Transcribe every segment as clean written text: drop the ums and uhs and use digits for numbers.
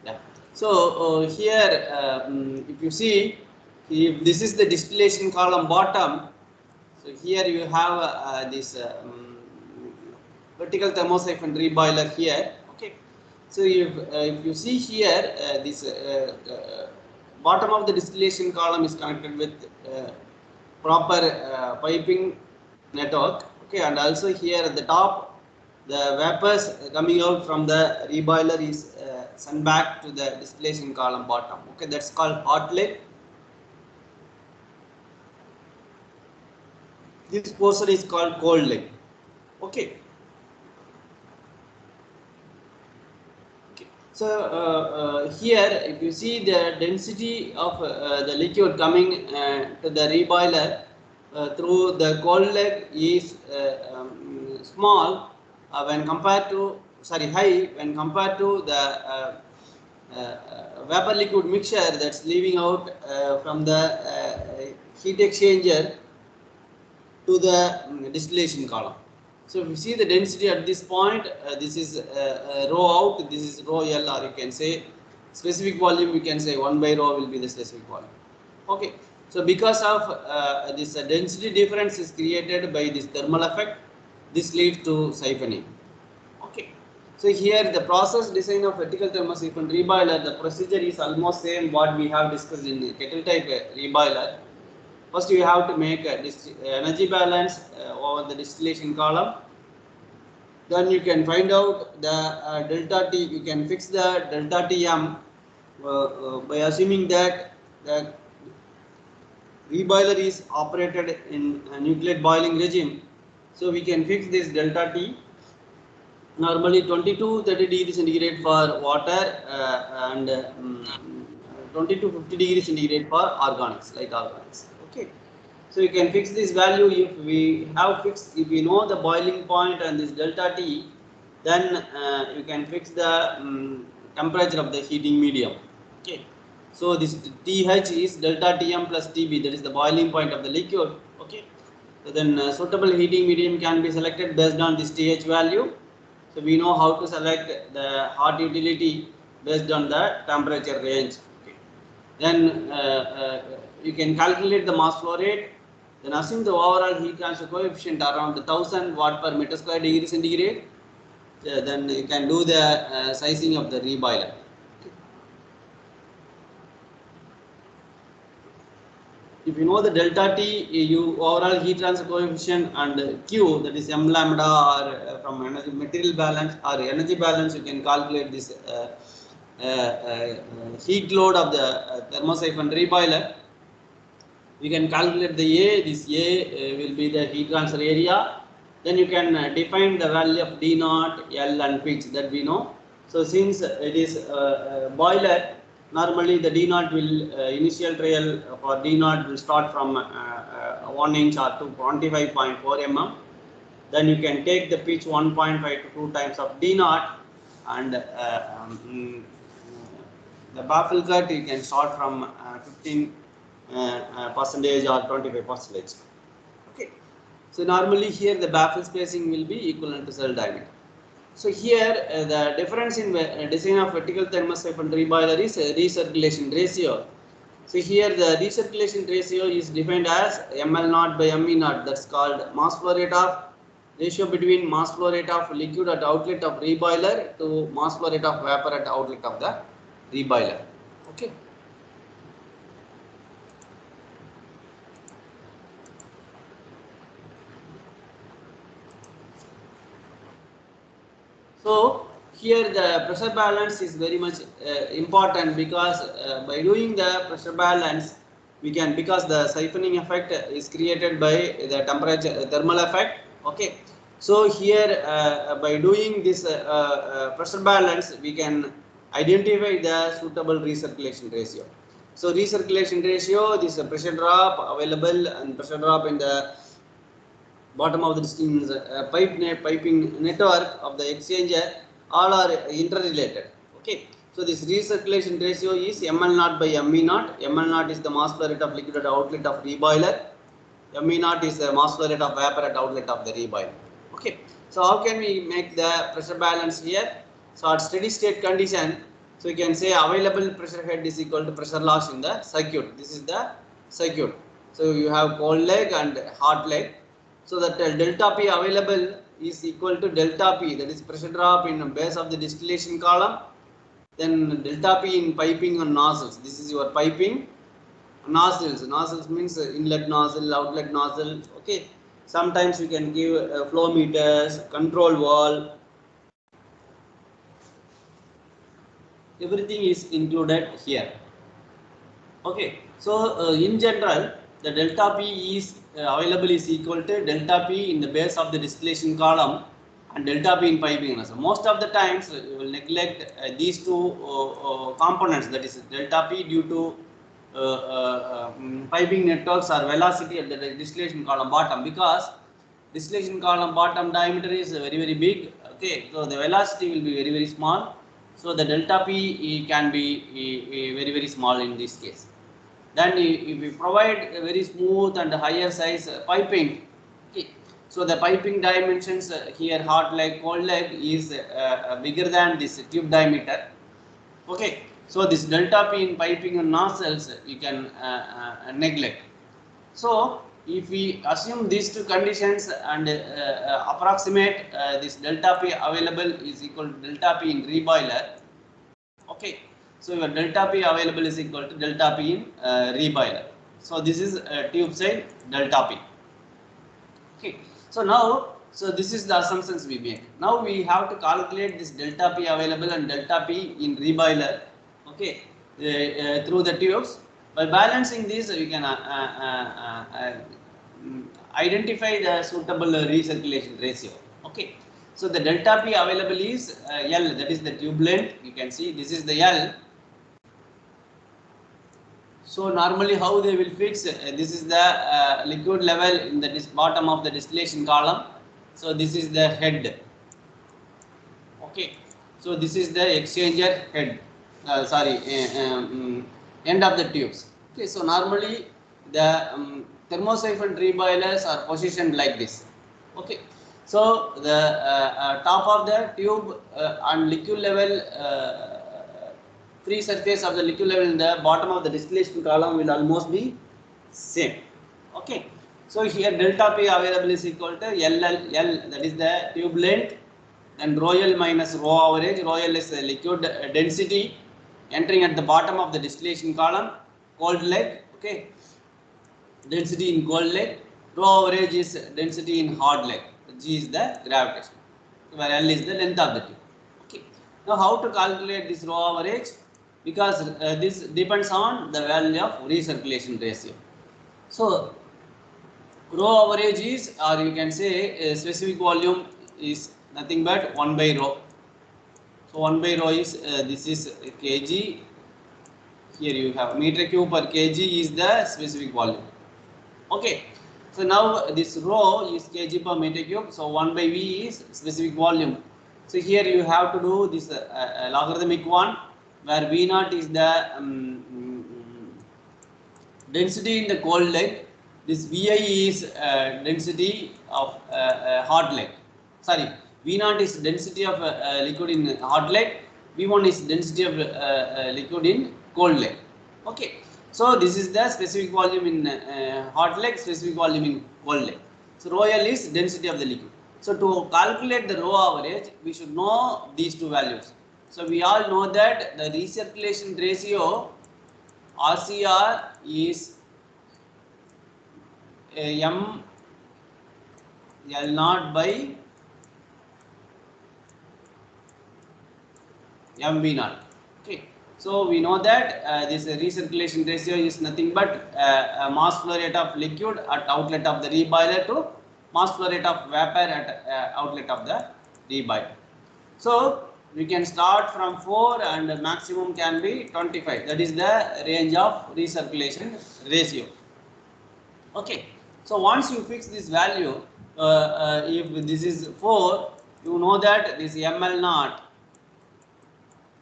Yeah. So here, if you see, if this is the distillation column bottom, so here you have this vertical thermosiphon reboiler here. Okay. So if you see here, this bottom of the distillation column is connected with proper piping network. Okay, and also here at the top, the vapors coming out from the reboiler is sent back to the distillation column bottom. Okay, that's called hot leg. This portion is called cold leg. Okay. Okay. So here, if you see the density of the liquid coming to the reboiler through the cold leg is small when compared to, sorry, high when compared to the vapor liquid mixture that's leaving out from the heat exchanger to the distillation column. So if you see the density at this point, this is rho out, this is rho L, or you can say specific volume, you can say 1 by rho will be the specific volume. Okay. So because of this density difference is created by this thermal effect, this leads to siphoning. Okay. So here the process design of vertical thermosiphon reboiler, the procedure is almost same what we have discussed in the kettle type reboiler. First, you have to make a energy balance over the distillation column. Then you can find out the delta T. You can fix the delta Tm by assuming that the reboiler is operated in a nucleate boiling regime. So we can fix this delta T. Normally 20 to 30 degrees centigrade for water and 20 to 50 degrees centigrade for organics, like organics. Okay. So you can fix this value if we have fixed, if we know the boiling point and this delta T, then you can fix the temperature of the heating medium. Okay. So this TH is delta Tm plus Tb, that is the boiling point of the liquid. Okay. So then suitable heating medium can be selected based on this TH value. So we know how to select the hot utility based on the temperature range. Okay. Then you can calculate the mass flow rate. Then assume the overall heat transfer coefficient around 1000 watt per meter square degree centigrade. Then you can do the sizing of the reboiler. If you know the delta T, you overall heat transfer coefficient, and Q, that is m lambda, or from energy material balance or energy balance, you can calculate this heat load of the thermosiphon reboiler. We can calculate the A. This A will be the heat transfer area. Then you can define the value of D naught, L, and pitch that we know. So since it is boiler, normally the D naught will initial trial for D naught will start from 1 inch or to 25.4 mm. Then you can take the pitch 1.5 to 2 times of D naught, and the baffle cut you can start from 15 percentage or 25 percentage. Okay. So normally here the baffle spacing will be equivalent to cell diameter. So here the difference in design of vertical thermosiphon reboiler is recirculation ratio. So here the recirculation ratio is defined as ml naught by me naught. That's called mass flow rate of ratio between mass flow rate of liquid at outlet of reboiler to mass flow rate of vapor at outlet of the reboiler. Okay. So here the pressure balance is very much important, because by doing the pressure balance we can, because the siphoning effect is created by the temperature thermal effect. Okay. So here by doing this pressure balance we can identify the suitable recirculation ratio. So recirculation ratio, this pressure drop available and pressure drop in the bottom of the piping network of the exchanger, all are interrelated. Okay. So this recirculation ratio is ml naught by me naught. Ml naught is the mass flow rate of liquid at outlet of reboiler. Me naught is the mass flow rate of vapor at outlet of the reboiler. Okay. So how can we make the pressure balance here? So at steady state condition, So you can say available pressure head is equal to pressure loss in the circuit. This is the circuit. So you have cold leg and hot leg. So that delta P available is equal to delta P, that is pressure drop in the base of the distillation column, then delta P in piping and nozzles. This is your piping nozzles. Nozzles means inlet nozzle, outlet nozzle. Okay. Sometimes you can give flow meters, control valve. Everything is included here. Okay. So in general, the delta P is available is equal to delta P in the base of the distillation column and delta P in piping. So most of the times you will neglect these two components, that is delta P due to piping networks or velocity at the distillation column bottom, because distillation column bottom diameter is very big. Okay, so the velocity will be very small. So the delta P can be very small in this case. Then if we provide a very smooth and higher size piping, okay, so the piping dimensions here, hot leg, cold leg, is bigger than this tube diameter. Okay, so this delta P in piping and nozzles you can neglect. So if we assume these two conditions and approximate this delta P available is equal to delta P in reboiler. Okay, so your delta P available is equal to delta P in reboiler. So this is tube side delta P. Okay, so now, so this is the assumptions we make. Now we have to calculate this delta P available and delta P in reboiler. Okay, through the tubes. By balancing these, we can identify the suitable recirculation ratio. Okay, so the delta P available is L, that is the tube length. You can see this is the L. So normally how they will fix, this is the liquid level in the bottom of the distillation column. So this is the head. Okay, so this is the exchanger head, end of the tubes. Okay, so normally the thermosiphon reboilers are positioned like this. Okay, so the top of the tube and liquid level, free surface of the liquid level in the bottom of the distillation column will almost be same. Okay, so here delta P available is equal to LL, that is the tube length, and rho L minus rho average. Rho L is the liquid density entering at the bottom of the distillation column, cold leg. Okay, density in cold leg. Rho average is density in hot leg. G is the gravitation, where L is the length of the tube. Okay, now how to calculate this rho average? Because this depends on the value of recirculation ratio. So rho average is, or you can say specific volume is nothing but 1 by rho. So 1 by rho is this is kg. Here you have meter cube per kg is the specific volume. Okay, so now this rho is kg per meter cube. So 1 by v is specific volume. So here you have to do this logarithmic one, where V naught is the density in the cold leg. This Vi is density of hot leg. Sorry, V naught is density of liquid in hot leg. V1 is density of liquid in cold leg. Okay, so this is the specific volume in hot leg, specific volume in cold leg. So rho L is density of the liquid. So to calculate the rho average, we should know these two values. So we all know that the recirculation ratio RCR is M L naught by M V naught. Okay, so we know that this recirculation ratio is nothing but mass flow rate of liquid at outlet of the reboiler to mass flow rate of vapor at outlet of the reboiler. So we can start from 4 and maximum can be 25. That is the range of recirculation ratio. Okay, so once you fix this value, if this is 4, you know that this ML naught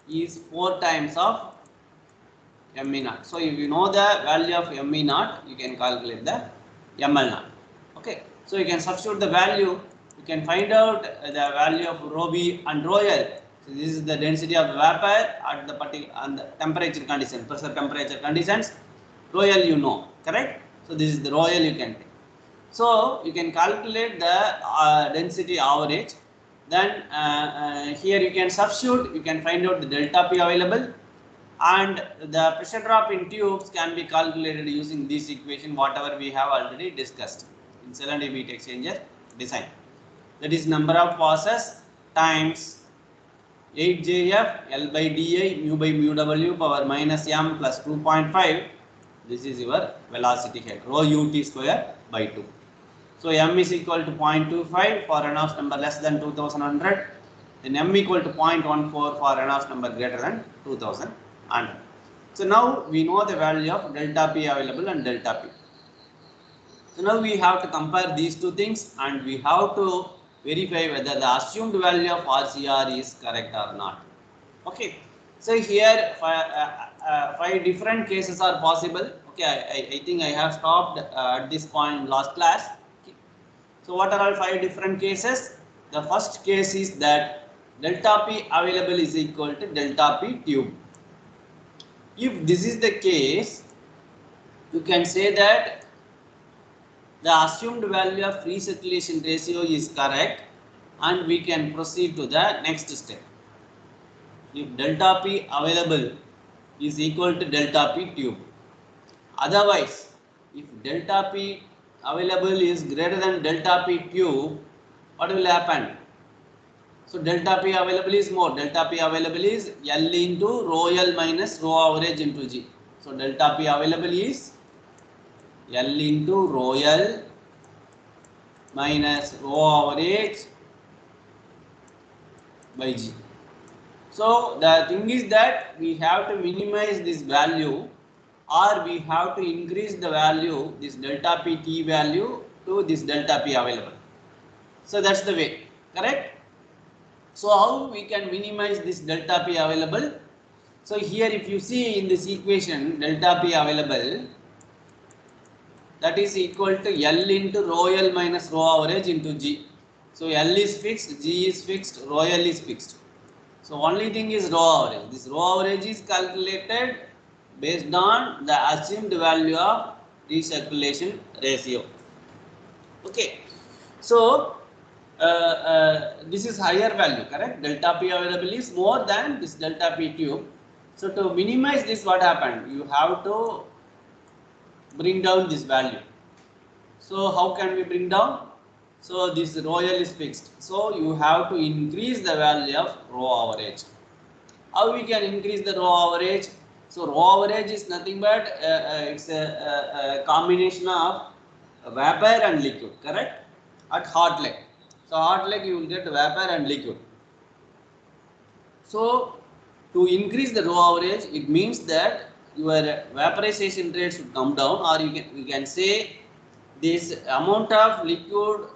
is 4 times of ME naught. So if you know the value of ME naught, you can calculate the ML naught. Okay, so you can substitute the value. You can find out the value of rho B and rho L. So this is the density of vapor at the particular and the temperature condition, pressure temperature conditions. Rho L you know, correct? So this is the Rho L you can take. So you can calculate the density average. Then here you can substitute. You can find out the delta P available, and the pressure drop in tubes can be calculated using this equation, whatever we have already discussed in cell and heat exchanger design. That is number of passes times 8JF L by dI mu by mu W power minus m plus 2.5. This is your velocity head, rho ut square by 2. So m is equal to 0.25 for Reynolds number less than 2100. Then m equal to 0.14 for Reynolds number greater than 2100. So now we know the value of delta P available and delta P. So now we have to compare these two things, and we have to verify whether the assumed value of RCR is correct or not. Okay. So here five different cases are possible. Okay, I think I have stopped at this point in last class. Okay. So what are all five different cases? The first case is that delta P available is equal to delta P tube. If this is the case, you can say that the assumed value of free circulation ratio is correct, and we can proceed to the next step. If delta P available is equal to delta P tube. Otherwise, if delta P available is greater than delta P tube, what will happen? So delta P available is more. Delta P available is L into rho L minus rho average into G. So delta P available is L into rho L minus rho average by G. So the thing is that we have to minimize this value, or we have to increase the value, this delta P T value to this delta P available. So that's the way, correct? So how we can minimize this delta P available? So here if you see in this equation, delta P available, that is equal to L into rho L minus rho average into G. So L is fixed, G is fixed, rho L is fixed. So only thing is rho average. This rho average is calculated based on the assumed value of recirculation ratio. Okay. So this is higher value, correct? Delta P available is more than this delta P tube. So to minimize this, what happened? You have to bring down this value. So how can we bring down? So this rho L is fixed. So you have to increase the value of rho average. How we can increase the rho average? So rho average is nothing but it's a combination of vapor and liquid, correct? At hot leg. So hot leg you will get vapor and liquid. So to increase the rho average, it means that your vaporization rate should come down, or you can say this amount of liquid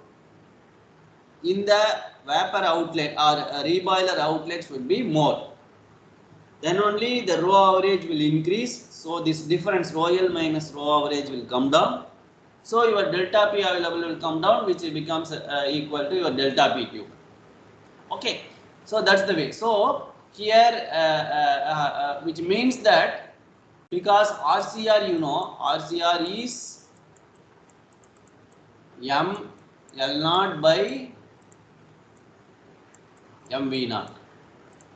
in the vapor outlet or reboiler outlet should be more. Then only the rho average will increase. So this difference rho L minus rho average will come down. So your delta P available will come down, which becomes equal to your delta P tube. Okay, so that's the way. So here, which means that because RCR, you know, RCR is M L naught by MV naught.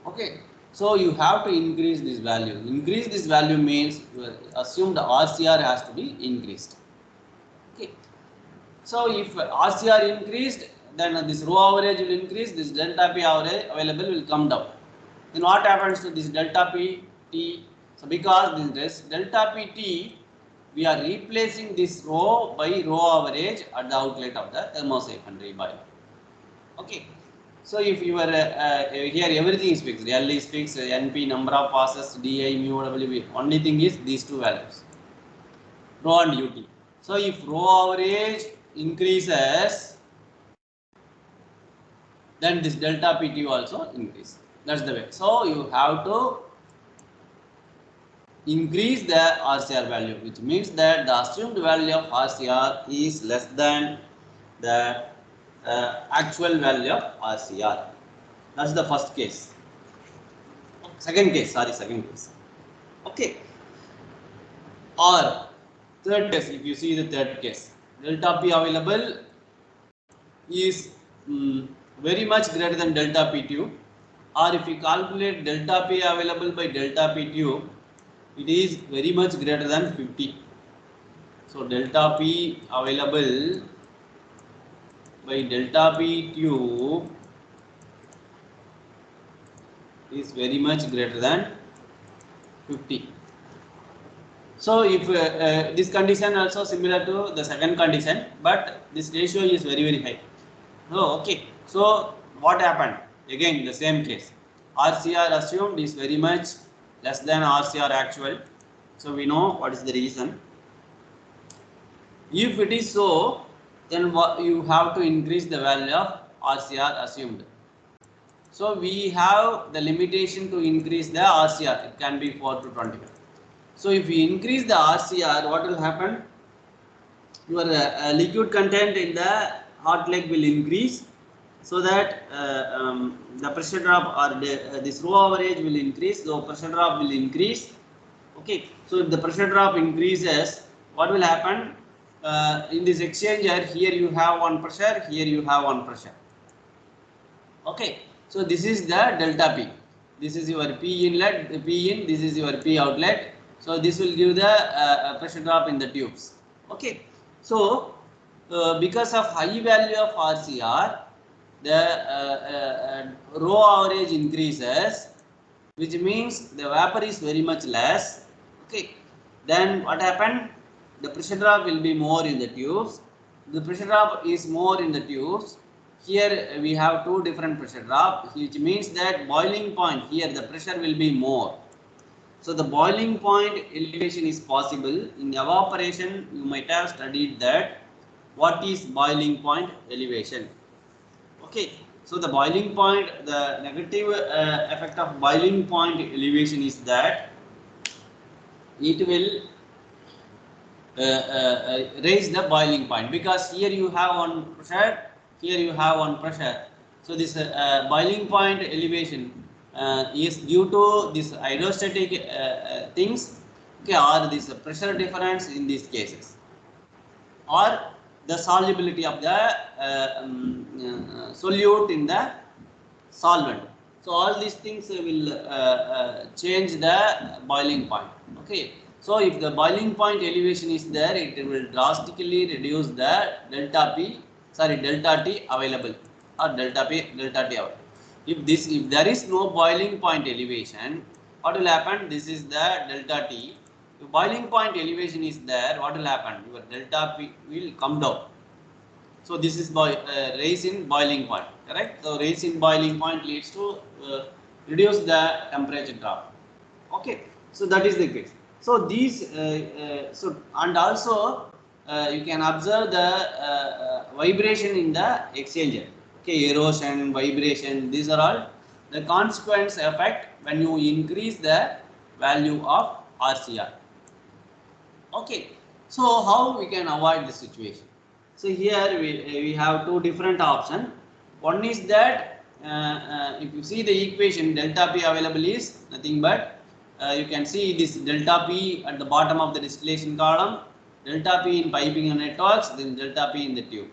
Okay, so you have to increase this value. Increase this value means your assumed RCR has to be increased. Okay, so if RCR increased, then this rho average will increase, this delta P average available will come down. Then what happens to this delta P T? So because this delta P T, we are replacing this rho by rho average at the outlet of the thermosafe boiler. Okay. So if you are here everything is fixed, L is fixed, NP number of passes, DI, mu, W. Only thing is these two values, rho and UT. So if rho average increases, then this delta PT also increase. That's the way. So you have to increase the RCR value, which means that the assumed value of RCR is less than the actual value of RCR. That's the first case. Second case, sorry, second case. Okay. Or third case, if you see the third case, delta P available is very much greater than delta P tube, or if you calculate delta P available by delta P tube, it is very much greater than 50. So delta P available by delta P tube is very much greater than 50. So if this condition also similar to the second condition, but this ratio is very high. Oh, okay. So what happened? Again the same case. RCR assumed is very much less than RCR actual. So we know what is the reason. If it is so, then you have to increase the value of RCR assumed. So we have the limitation to increase the RCR. It can be 4 to 25. So if we increase the RCR, what will happen? Your liquid content in the hot leg will increase, so that the pressure drop or this row average will increase. So pressure drop will increase. Okay. So if the pressure drop increases, what will happen? In this exchanger, here you have one pressure, here you have one pressure. Okay. So this is the delta P. This is your P inlet, P in. This is your P outlet. So this will give the pressure drop in the tubes. Okay. So because of high value of RCR, the row average increases, which means the vapor is very much less. Okay. Then what happened? The pressure drop will be more in the tubes. The pressure drop is more in the tubes. Here we have two different pressure drop, which means that boiling point, here the pressure will be more. So the boiling point elevation is possible. In evaporation, you might have studied that. What is boiling point elevation? Okay. So the boiling point, the negative effect of boiling point elevation is that it will raise the boiling point, because here you have one pressure, here you have one pressure. So this boiling point elevation is due to this hydrostatic things, okay, or this pressure difference in these cases, or the solubility of the solute in the solvent. So all these things will change the boiling point. Okay. So if the boiling point elevation is there, it will drastically reduce the delta P, delta T available, or delta P, delta T available. If there is no boiling point elevation, what will happen? This is the delta T. If boiling point elevation is there, what will happen? Your delta P will come down. So this is raise in boiling point, correct? So raise in boiling point leads to reduce the temperature drop. Okay. So that is the case. So these and also you can observe the vibration in the exchanger. Okay, erosion, vibration, these are all the consequence effect when you increase the value of RCR. Okay. So how we can avoid this situation? So here we have two different options. One is that if you see the equation, delta P available is nothing but you can see this delta P at the bottom of the distillation column, delta P in piping and networks, then delta P in the tube.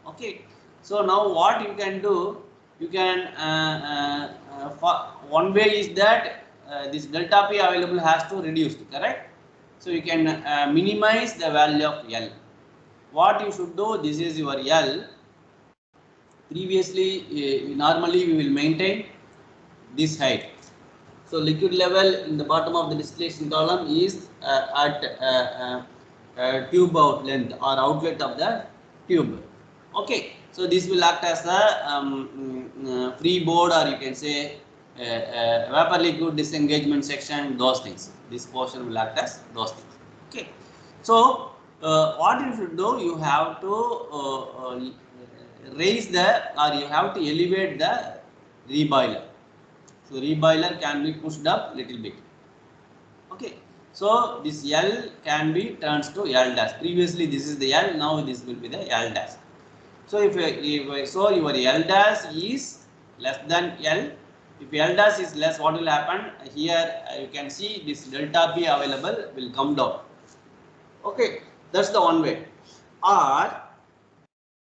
Okay. So now what you can do, you can one way is that this delta P available has to reduce, correct? So you can minimize the value of L. What you should do, this is your L. Previously, normally we will maintain this height. So liquid level in the bottom of the distillation column is at tube out length or outlet of the tube. Okay. So this will act as the free board, or you can say vapor liquid disengagement section, those things. This portion will act as those things. Okay. So what you should do, you have to raise the, or you have to elevate the reboiler. So reboiler can be pushed up little bit. Okay. So this L can be turns to L dash. Previously this is the L, now this will be the L dash. So if so your L dash is less than L, If L dash is less, what will happen? Here you can see this delta P available will come down. Okay, that's the one way. Or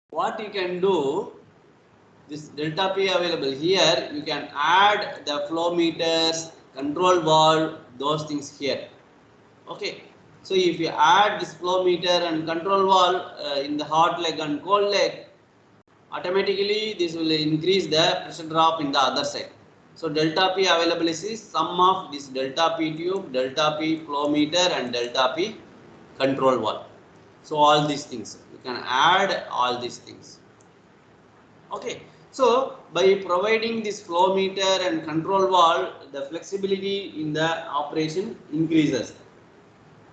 what you can do, this delta P available here, you can add the flow meters, control valve, those things here. Okay, so if you add this flow meter and control valve in the hot leg and cold leg, automatically this will increase the pressure drop in the other side. So delta P available is sum of this delta P tube, delta P flow meter and delta P control valve. So all these things, you can add all these things. Okay, so by providing this flow meter and control valve, the flexibility in the operation increases.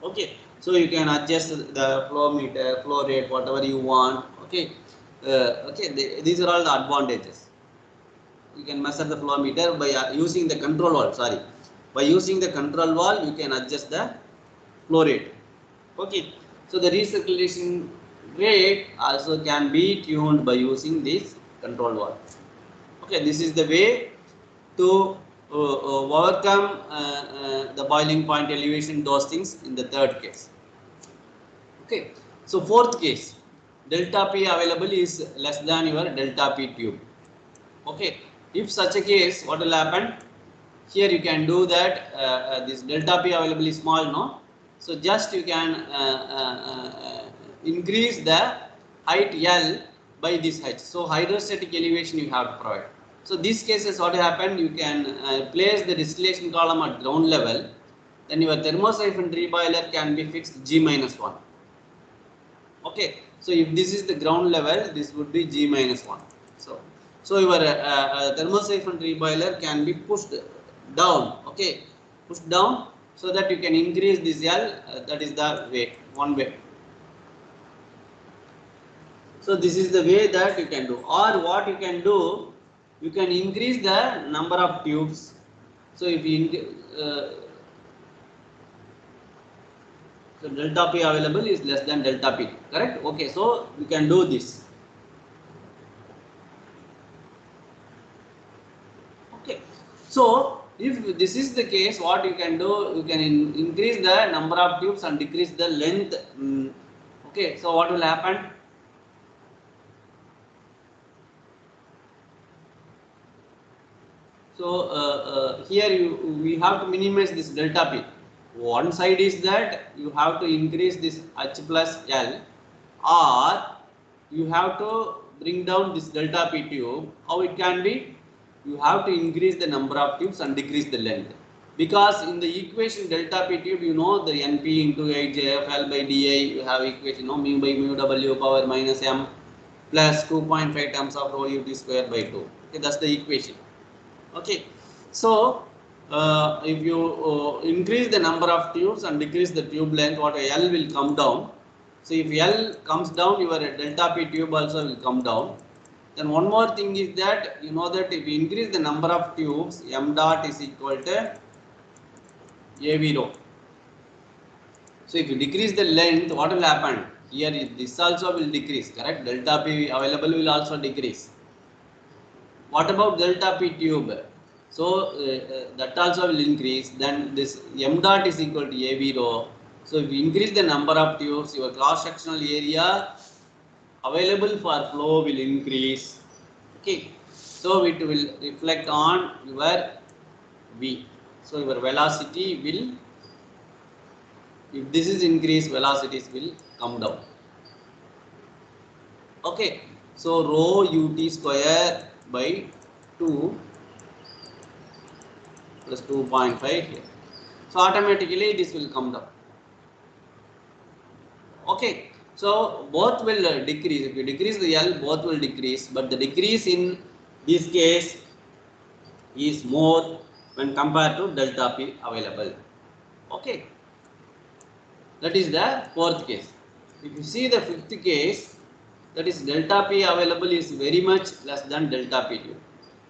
Okay, so you can adjust the flow meter, flow rate, whatever you want. Okay, these are all the advantages. You can measure the flow meter by using the control valve. Sorry, by using the control valve, you can adjust the flow rate. Okay, so the recirculation rate also can be tuned by using this control valve. Okay, this is the way to overcome the boiling point elevation, those things in the third case. Okay, so fourth case, delta P available is less than your delta P tube. Okay, if such a case, what will happen? Here you can do that. This delta P available is small, no? So just you can increase the height L by this height. So hydrostatic elevation you have to provide. So these cases, what happen? You can place the distillation column at ground level. Then your thermosiphon reboiler can be fixed G-1. Okay, so if this is the ground level, this would be G-1. So your thermosiphon reboiler can be pushed down. Okay, pushed down so that you can increase this L. That is the way, one way. So this is the way that you can do. Or what you can do, you can increase the number of tubes. So if you so delta P available is less than delta P, correct? Okay, so you can do this. Okay, so if this is the case, what you can do, you can increase the number of tubes and decrease the length. Okay, so what will happen? So here we have to minimize this delta P. One side is that you have to increase this H plus L, or you have to bring down this delta P tube. How it can be? You have to increase the number of tubes and decrease the length. Because in the equation delta P tube, you know the NP into 8JFL by dA, you have equation, no, mu by mu W power minus M plus 2.5 times of rho ut square by 2. Okay, that's the equation. Okay, so if you increase the number of tubes and decrease the tube length, what L will come down. So if L comes down, your delta P tube also will come down. Then one more thing is that you know that if you increase the number of tubes, m dot is equal to AV rho. So if you decrease the length, what will happen? Here this also will decrease, correct? Delta P available will also decrease. What about delta P tube? So that also will increase. Then this m dot is equal to AV rho. So if you increase the number of tubes, your cross sectional area available for flow will increase. Okay, so it will reflect on your V. So your velocity will, if this is increased, velocities will come down. Okay, so rho ut square by 2 plus 2.5 here. So automatically this will come down. Okay, so both will decrease. If you decrease the L, both will decrease, but the decrease in this case is more when compared to delta P available. Okay, that is the fourth case. If you see the fifth case, that is delta P available is very much less than delta P tube.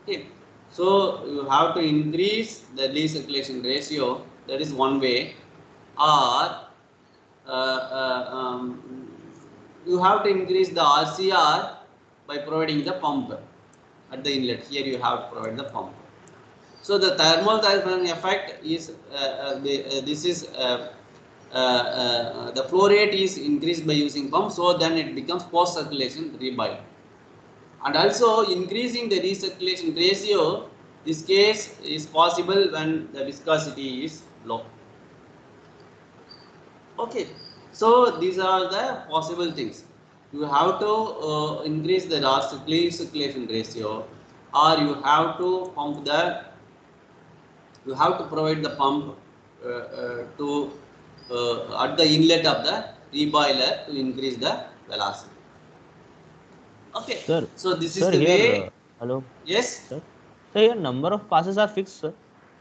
Okay, so you have to increase the recirculation ratio. That is one way, or you have to increase the RCR by providing the pump at the inlet. Here you have to provide the pump. So the thermodynamic effect is this is the flow rate is increased by using pump, so then it becomes post circulation reboil. And also increasing the recirculation ratio, this case is possible when the viscosity is low. Okay, so these are the possible things. You have to increase the recirculation ratio, or you have to pump the, you have to provide the pump to at the inlet of the reboiler to increase the velocity. Okay, Sir, so this is sir, the here, way. hello, Yes, sir. So here number of passes are fixed, sir,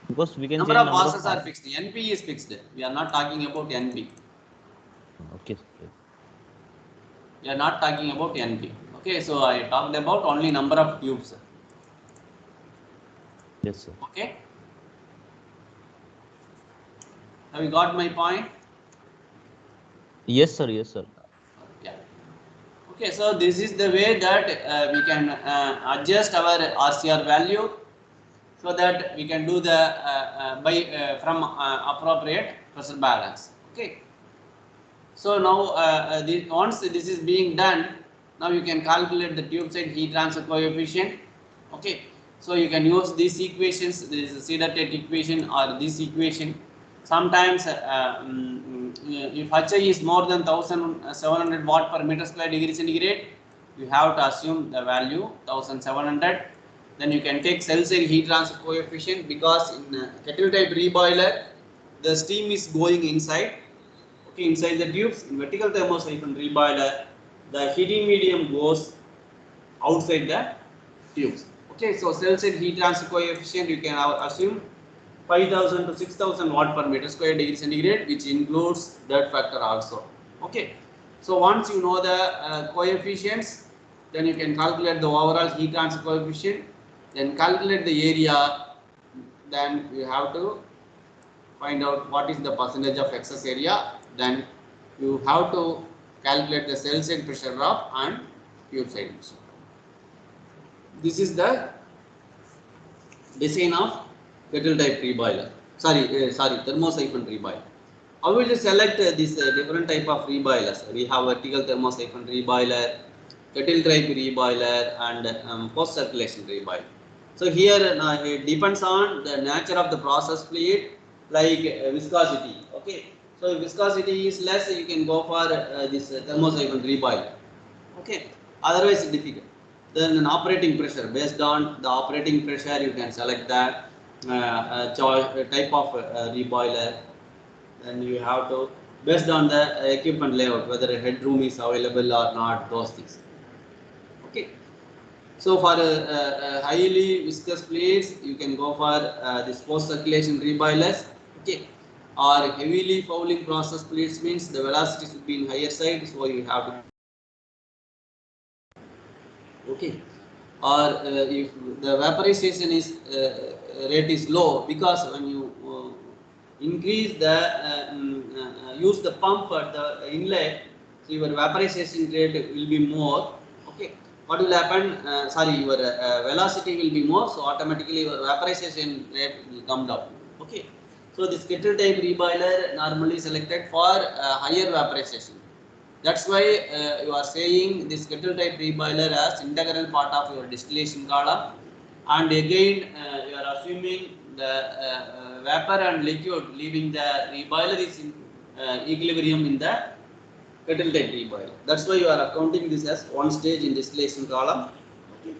because we can number change of number of passes are passes. fixed. NP is fixed. We are not talking about NP. Okay, sir. We are not talking about NP. Okay, so I talked about only number of tubes. Yes, sir. Okay, have you got my point? Yes, sir. Yes, sir. Yeah. Okay, so this is the way that we can adjust our RCR value, so that we can do the from appropriate pressure balance. Okay. So now once this is being done, now you can calculate the tube side heat transfer coefficient. Okay, so you can use these equations. This is Cedar Tate equation or this equation. Sometimes if HI is more than 1700 watt per meter square degree centigrade, you have to assume the value 1700. Then you can take cell side heat transfer coefficient, because in kettle type reboiler the steam is going inside. Okay, inside the tubes. In vertical thermosiphon reboiler, the heating medium goes outside the tubes. Okay, so cell side heat transfer coefficient you can assume 5000 to 6000 watt per meter square degree centigrade, which includes dirt factor also. Okay, so once you know the coefficients, then you can calculate the overall heat transfer coefficient, then calculate the area, then you have to find out what is the percentage of excess area, then you have to calculate the cell side pressure drop and tube side pressure. This is the design of kettle type reboiler. Sorry, thermosiphon reboiler. How will you select this different type of reboilers? We have vertical thermosiphon reboiler, kettle type reboiler, and post circulation reboiler. So here it depends on the nature of the process fluid, like viscosity. Okay, so if viscosity is less, you can go for this thermosiphon reboiler. Okay, otherwise difficult. Then an operating pressure, based on the operating pressure, you can select that type of reboiler. Then you have to, based on the equipment layout, whether a headroom is available or not, those things. Okay. So for highly viscous fluids, you can go for this post circulation reboilers. Okay. Or heavily fouling process fluids means the velocity should be in higher side, so you have to. Okay. Or if the vaporization is rate is low, because when you increase the use the pump at the inlet, so your vaporization rate will be more. Okay, what will happen? Your velocity will be more, so automatically your vaporization rate will come down. Okay, so this kettle type reboiler normally selected for higher vaporization. That's why you are saying this kettle type reboiler as integral part of your distillation column, and again you are assuming the vapor and liquid leaving the reboiler is in equilibrium in the kettle type reboiler. That's why you are accounting this as one stage in distillation column. Okay.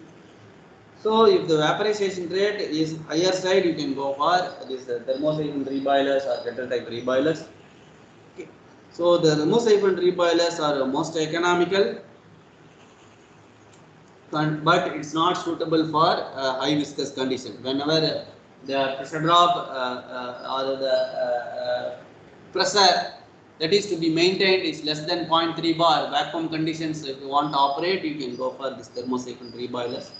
So if the vaporization rate is higher side, you can go for this thermosiphon reboilers or kettle type reboilers. Okay. So the thermosiphon reboilers are most economical, but it's not suitable for high viscous condition. Whenever the pressure drop or the pressure that is to be maintained is less than 0.3 bar, vacuum conditions, if you want to operate, you can go for this thermosiphon reboilers.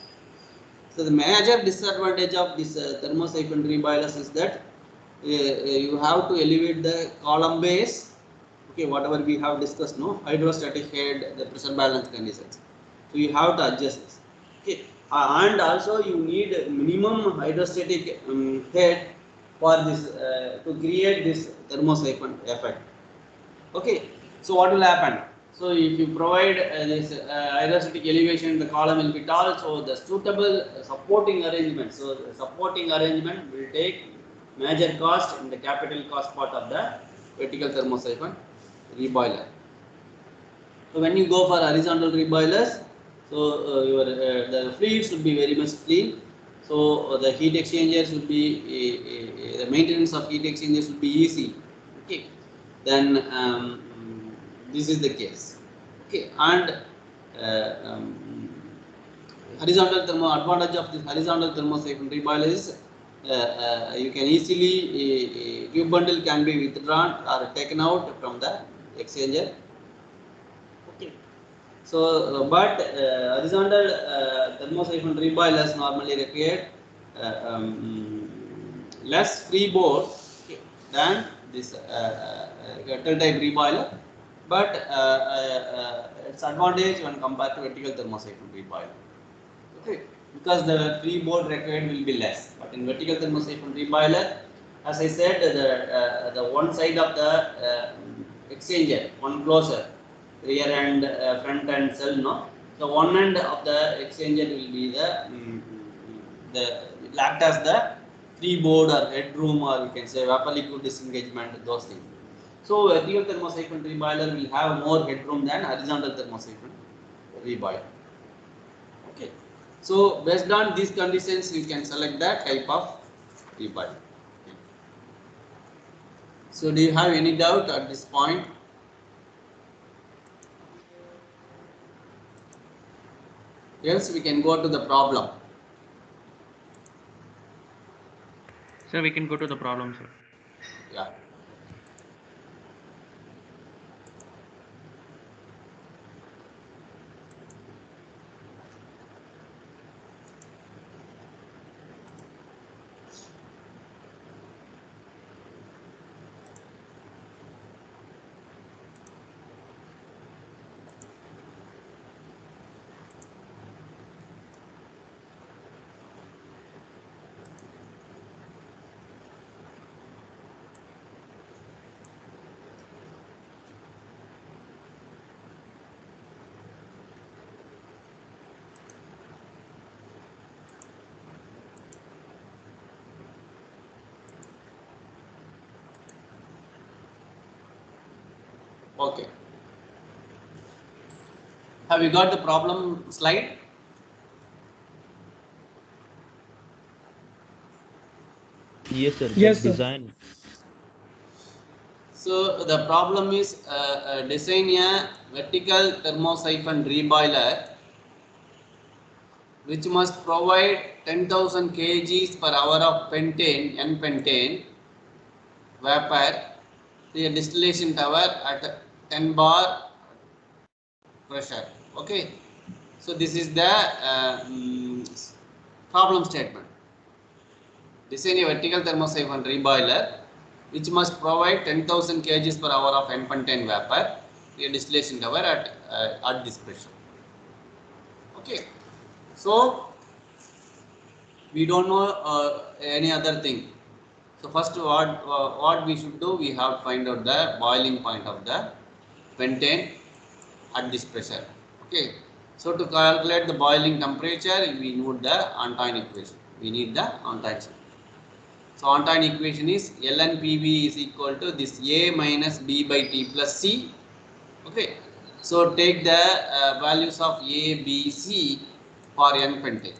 So the major disadvantage of this thermosiphon reboilers is that you have to elevate the column base. Okay, whatever we have discussed, no hydrostatic head, the pressure balance conditions. So you have to adjust this. Okay, and also you need minimum hydrostatic head for this to create this thermosiphon effect. Okay, so what will happen? So if you provide this hydrostatic elevation in the column will be tall, so the suitable supporting arrangement. So the supporting arrangement will take major cost in the capital cost part of the vertical thermosiphon reboiler. So when you go for horizontal reboilers, so the fluid should be very much clean. So the heat exchangers should be the maintenance of heat exchangers should be easy. Okay, then this is the case. Okay, and horizontal thermo advantage of this horizontal thermosiphon reboiler is you can easily tube bundle can be withdrawn or taken out from the exchanger. Okay. So, horizontal thermosiphon reboilers normally require less freeboard than this kettle type reboiler, but its advantage when compared to vertical thermosiphon reboiler. Okay, because the freeboard required will be less, but in vertical thermosiphon reboiler, as I said, the one side of the exchanger, one closer, rear and front end cell, no. So one end of the exchanger will be the it will act as the freeboard or headroom, or you can say vapor liquid disengagement, those things. So vertical thermosiphon reboiler will have more headroom than horizontal thermosiphon reboiler. Okay. So based on these conditions, you can select the type of reboiler. Okay. So do you have any doubt at this point? Else we can go to the problem. Sir, we can go to the problem, sir. Yeah. Okay. Have you got the problem slide? Yes, sir. Yes, The sir. design. So the problem is design a vertical thermosiphon reboiler which must provide 10,000 kgs per hour of pentane, N-pentane vapor to a distillation tower at 10 bar pressure. Okay. So this is the problem statement. Design a vertical thermosiphon reboiler which must provide 10,000 kgs per hour of N-pentane vapor to a distillation tower at this pressure. Okay. So we don't know any other thing. So first what we should do, we have to find out the boiling point of the pentane at this pressure. Okay. So to calculate the boiling temperature, we need the Antoine equation. We need the Antoine. So Antoine equation is ln PV is equal to this A minus B by T plus C. Okay. So take the values of A, B, C for N pentane.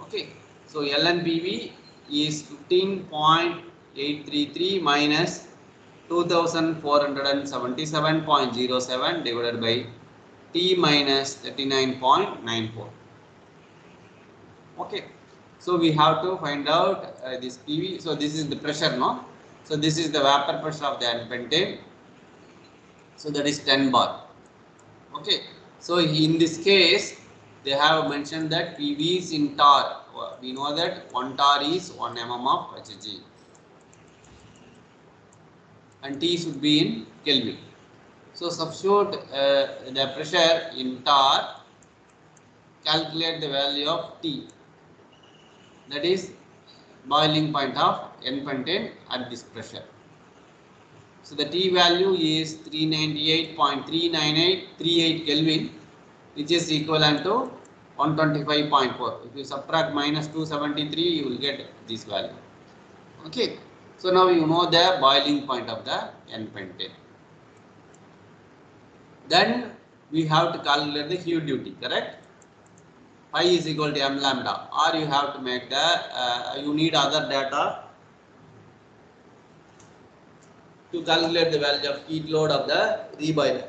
Okay. So ln PV is 15.833 minus 2477.07 divided by T minus 39.94. Okay. So we have to find out this PV. So this is the pressure, no? So this is the vapor pressure of the pentane. So that is 10 bar. Okay. So in this case, they have mentioned that PV is in tar. We know that 1 tar is 1 mm of Hg. And T should be in Kelvin. So substitute the pressure in tar calculate the value of T, that is boiling point of N-pentane at this pressure. So the T value is 398.39838 Kelvin, which is equivalent to 125.4. If you subtract minus 273, you will get this value. Okay. So now you know the boiling point of the N-pentane. Then we have to calculate the heat duty, correct? Phi is equal to m lambda, or you have to make the, you need other data to calculate the value of heat load of the reboiler.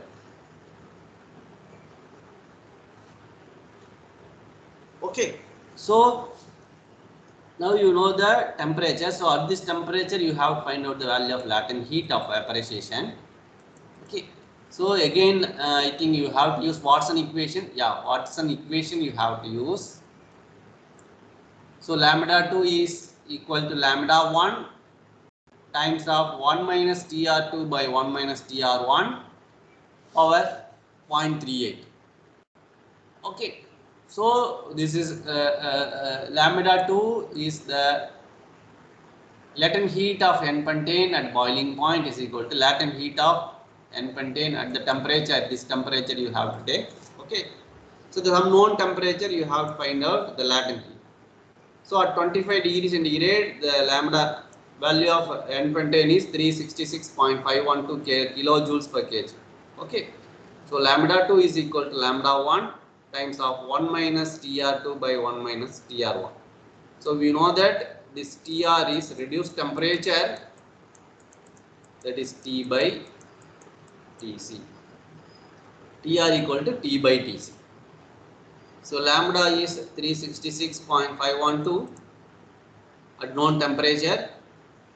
Okay, so now you know the temperature. So at this temperature, you have to find out the value of latent heat of vaporization. Okay, so again, I think you have to use Watson equation. Yeah, Watson equation you have to use. So lambda 2 is equal to lambda 1 times of 1 minus TR2 by 1 minus TR1 power 0.38. Okay, so this is lambda 2 is the latent heat of N-pentane at boiling point is equal to latent heat of N-pentane at the temperature. At this temperature you have to take. Okay, so the some known temperature you have to find out the latent heat. So at 25 degrees centigrade, the lambda value of N-pentane is 366.512 kilojoules per kg. Okay, so lambda 2 is equal to lambda 1 times of 1 minus TR2 by 1 minus TR1. So we know that this TR is reduced temperature, that is T by Tc. TR equal to T by Tc. So lambda is 366.512 at known temperature.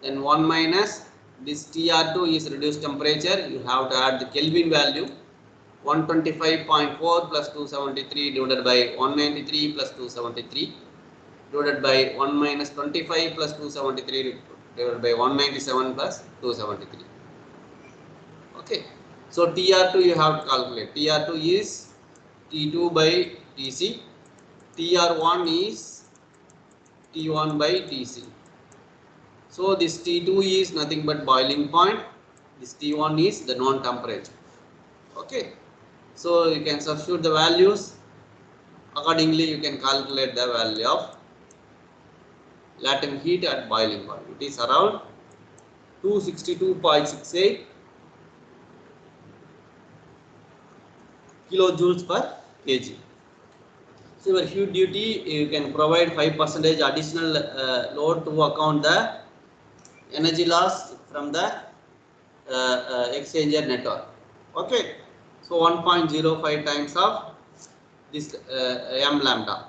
Then 1 minus this TR2 is reduced temperature. You have to add the Kelvin value. 125.4 plus 273 divided by 193 plus 273 divided by 1 minus 25 plus 273 divided by 197 plus 273. Okay. So TR2 you have to calculate. TR2 is T2 by Tc. TR1 is T1 by Tc. So this T2 is nothing but boiling point. This T1 is the known temperature. Okay. So you can substitute the values. Accordingly, you can calculate the value of latent heat at boiling point. It is around 262.68 kilojoules per kg. So your heat duty, you can provide 5% additional load to account the energy loss from the exchanger network. Okay, so 1.05 times of this m lambda.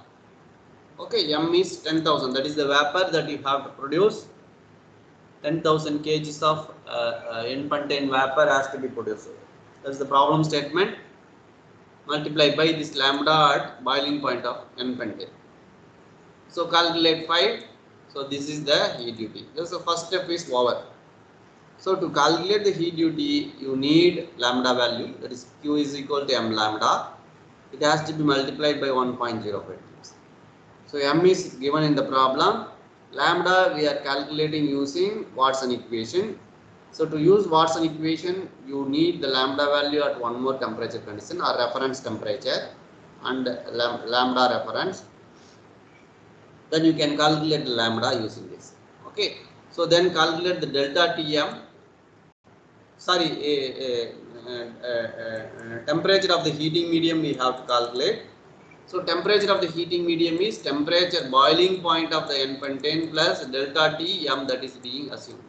Okay, m is 10,000. That is the vapor that you have to produce. 10,000 kgs of N-pentane vapor has to be produced. That's the problem statement. Multiplied by this lambda at boiling point of N-pentane. So calculate 5. So this is the heat duty. This the first step is over. So to calculate the heat duty, you need lambda value, that is Q is equal to m lambda. It has to be multiplied by 1.05 times. So m is given in the problem. Lambda we are calculating using Watson equation. So to use Watson equation, you need the lambda value at one more temperature condition or reference temperature and lambda reference. Then you can calculate the lambda using this. Okay. So then calculate the delta Tm. Sorry, temperature of the heating medium we have to calculate. So temperature of the heating medium is temperature boiling point of the N-pentane plus delta Tm that is being assumed.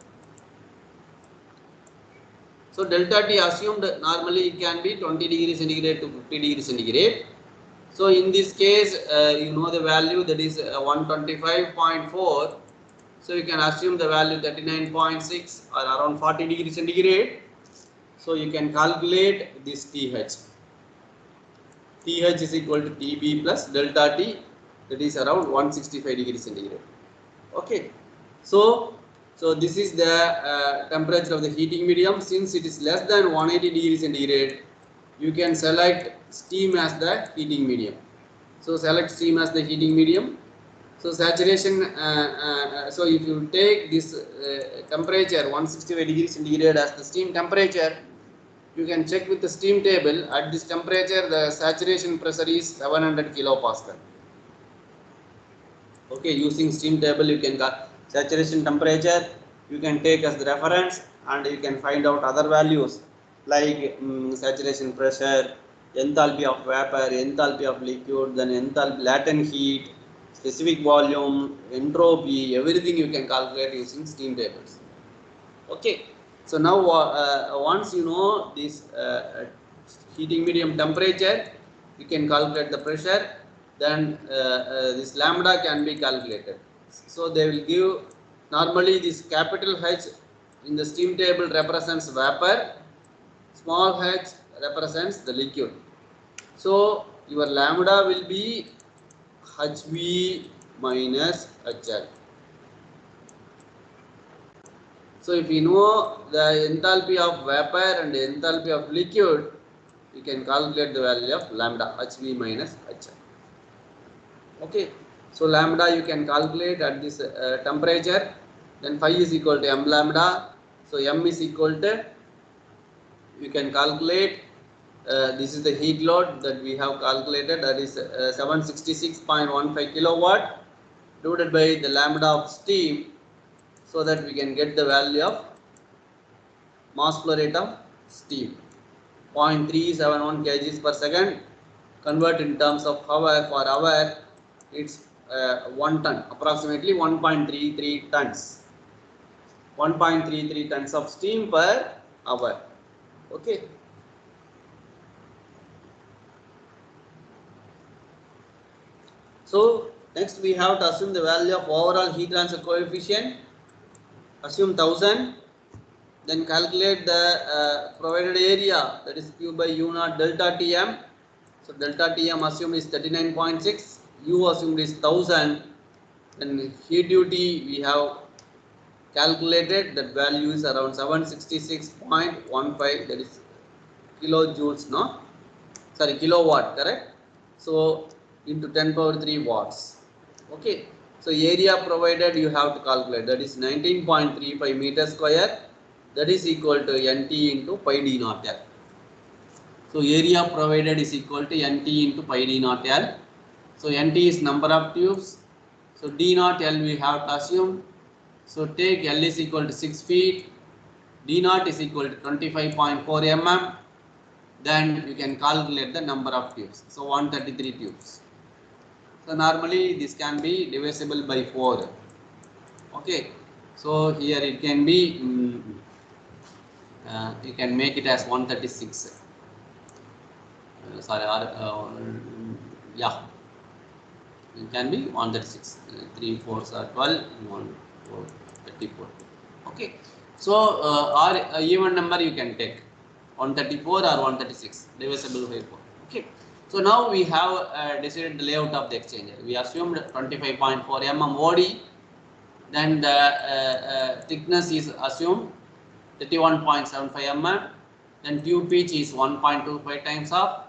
So delta T assumed normally it can be 20 degrees centigrade to 50 degrees centigrade. So in this case, you know the value, that is 125.4. So you can assume the value 39.6 or around 40 degrees centigrade. So you can calculate this TH. TH is equal to TB plus delta T, that is around 165 degrees centigrade. Okay. So this is the temperature of the heating medium. Since it is less than 180 degrees centigrade, you can select steam as the heating medium. So select steam as the heating medium. So saturation, so if you take this temperature 165 degrees centigrade as the steam temperature, you can check with the steam table. At this temperature, the saturation pressure is 700 kilopascal. Okay, using steam table, you can saturation temperature, you can take as the reference, and you can find out other values like saturation pressure, enthalpy of vapor, enthalpy of liquid, then enthalpy, latent heat, specific volume, entropy, everything you can calculate using steam tables. Okay, so now once you know this heating medium temperature, you can calculate the pressure. Then this lambda can be calculated. So they will give, normally this capital H in the steam table represents vapor, small h represents the liquid. So your lambda will be HV minus HL. So if you know the enthalpy of vapor and the enthalpy of liquid, you can calculate the value of lambda, HV minus HL. Okay, so lambda you can calculate at this temperature. Then phi is equal to m lambda. So m is equal to, you can calculate, this is the heat load that we have calculated, that is 766.15 kilowatt divided by the lambda of steam, so that we can get the value of mass flow rate of steam, 0.371 kg per second. Convert in terms of hour, for hour it's 1 ton, approximately 1.33 tons. 1.33 tons of steam per hour. Okay. So next we have to assume the value of overall heat transfer coefficient. Assume 1000. Then calculate the provided area, that is Q by U naught delta Tm. So delta Tm assumed is 39.6. U assumed is 1000. Then heat duty we have calculated, that value is around 766.15, that is kilojoules, no? Sorry, kilowatt, correct? So into 10 power 3 watts. Okay. So area provided you have to calculate, that is 19.35 meter square, that is equal to NT into pi d naught L. So area provided is equal to NT into pi d naught L. So NT is number of tubes. So d naught L we have to assume. So take L is equal to 6 feet, d naught is equal to 25.4 mm. Then you can calculate the number of tubes. So 133 tubes. So normally this can be divisible by 4. Okay. So here it can be, you can make it as 136. Yeah, it can be 136. 3 4s are 12, 1 4 34. Okay. So or even number you can take 134 or 136 divisible by 4. Okay. So now we have decided the layout of the exchanger. We assumed 25.4 mm OD. Then the thickness is assumed 31.75 mm. Then tube pitch is 1.25 times of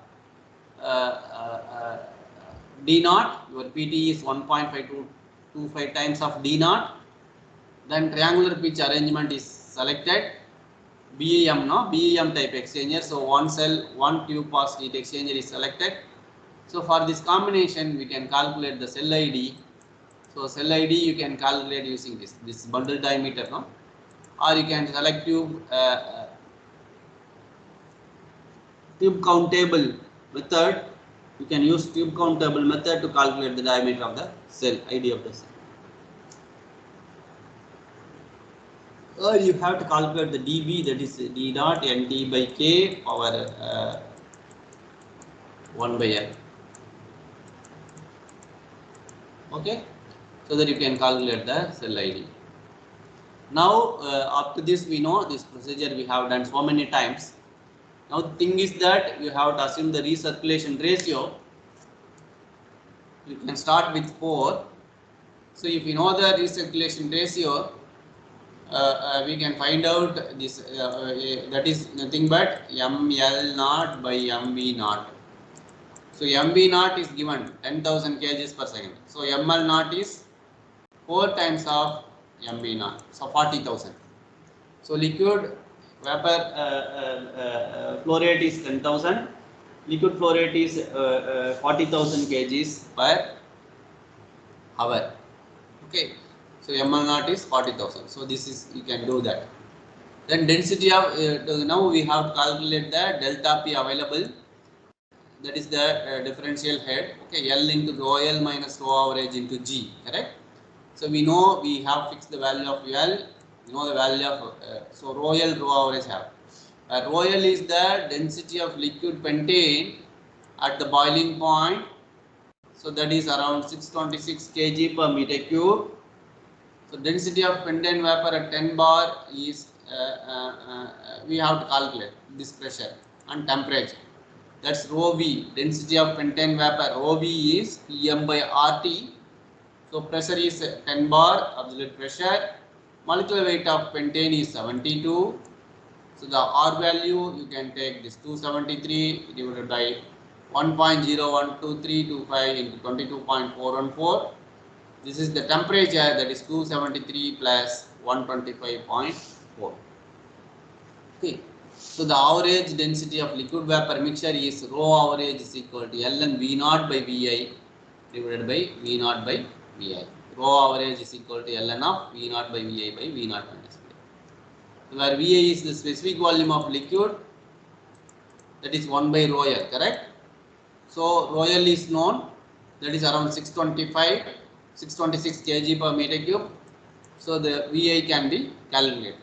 D naught. Your PT is 1.525 times of D naught. Then triangular pitch arrangement is selected. BEM, no? BEM type exchanger. So one cell, one tube pass heat exchanger is selected. So for this combination, we can calculate the cell ID. So cell ID you can calculate using this bundle diameter, no? Or you can select tube count table method. You can use tube count table method to calculate the diameter of the cell, ID of the cell. Or you have to calculate the dB, that is d dot nt by k power 1 by L. Okay, so that you can calculate the cell ID. Now up to this we know this procedure we have done so many times. Now the thing is that you have to assume the recirculation ratio. You can start with 4. So if you know the recirculation ratio, we can find out this, that is nothing but ML naught by MV naught. So MV naught is given 10,000 kgs per second. So ML naught is 4 times of MV naught. So 40,000. So liquid vapor flow rate is 10,000. Liquid flow rate is 40,000 kgs per hour. Okay. So ML naught is 40,000. So this is, you can do that. Then density of now we have to calculate the delta P available. That is the differential head. Okay, L into rho L minus rho average into G. Correct. So we know we have fixed the value of L. We know the value of so rho L rho average have. Rho L is the density of liquid pentane at the boiling point. So that is around 626 kg per meter cube. So density of pentane vapor at 10 bar is we have to calculate this pressure and temperature. That's rho V, density of pentane vapor. Rho V is Pm by RT. So pressure is 10 bar, absolute pressure. Molecular weight of pentane is 72. So the R value, you can take this 273 divided by 1.012325 into 22.414. This is the temperature, that is 273 plus 125.4. Okay. So the average density of liquid vapor mixture is rho average is equal to Ln V naught by Vi divided by V naught by Vi. Rho average is equal to Ln of V naught by Vi by V naught minus Vi. So where Vi is the specific volume of liquid, that is 1 by rho L, correct? So rho L is known, that is around 626 kg per meter cube. So the Vi can be calculated.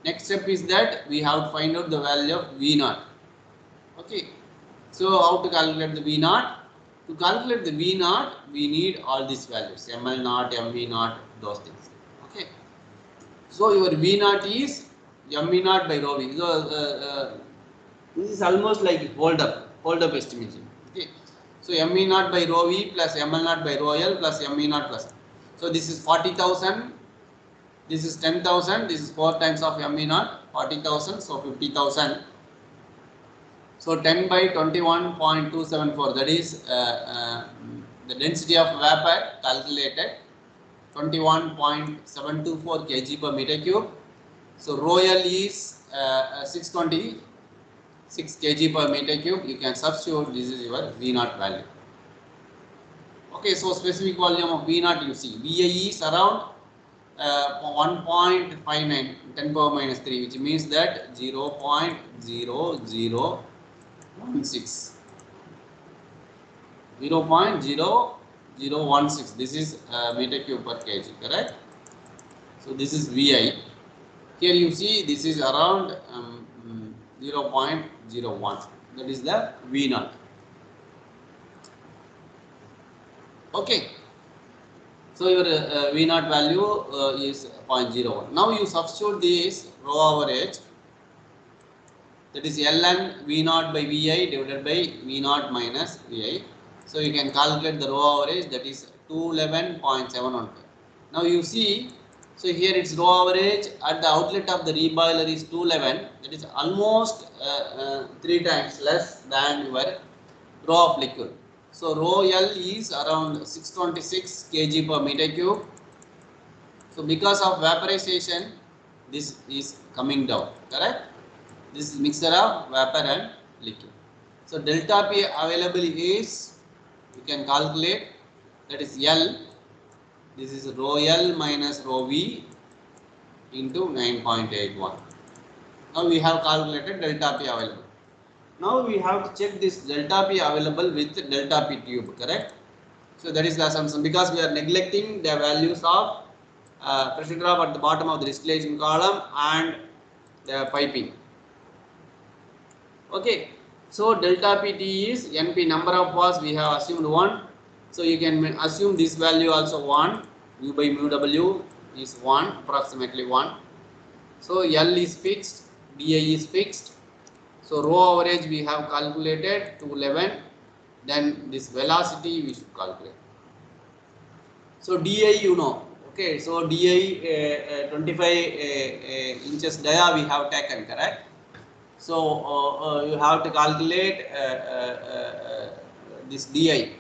Next step is that we have to find out the value of V naught. Okay. So how to calculate the V naught? To calculate the V naught, we need all these values, ML naught, MV naught, those things. Okay. So your V naught is MV naught by rho V. So this is almost like hold up estimation. Okay. So MV naught by rho V plus ML naught by rho L plus MV naught plus. So this is 40,000. This is 10,000. This is 4 times of MV naught, 40,000. So 50,000. So 10 by 21.274. That is the density of vapor calculated 21.724 kg per meter cube. So rho L is 626 kg per meter cube. You can substitute. This is your V naught value. Okay. So specific volume of V naught you see. VI is around 1.59 10 power minus 3, which means that 0.0016 0.0016. This is meter cube per kg, correct? So this is Vi. Here you see this is around 0.01. That is the V naught. Okay. So your V naught value is 0.01. Now you substitute this rho average, that is Ln V naught by Vi divided by V naught minus Vi. So you can calculate the rho average, that is 211.715. Now you see, so here it's rho average at the outlet of the reboiler is 211. That is almost 3 times less than your rho of liquid. So rho L is around 626 kg per meter cube. So because of vaporization, this is coming down, correct? This is mixture of vapor and liquid. So delta P available is, you can calculate, that is L. This is rho L minus rho V into 9.81. Now we have calculated delta P available. Now we have to check this delta P available with delta P tube, correct? So that is the assumption, because we are neglecting the values of pressure drop at the bottom of the distillation column and the piping. Okay, so delta PT is NP, number of bars we have assumed 1. So you can assume this value also 1. U by mu W is 1, approximately 1. So L is fixed, DI is fixed. So rho average we have calculated 211. Then this velocity we should calculate. So DI you know. Okay, so DI 25 inches dia we have taken, correct? So you have to calculate this DI,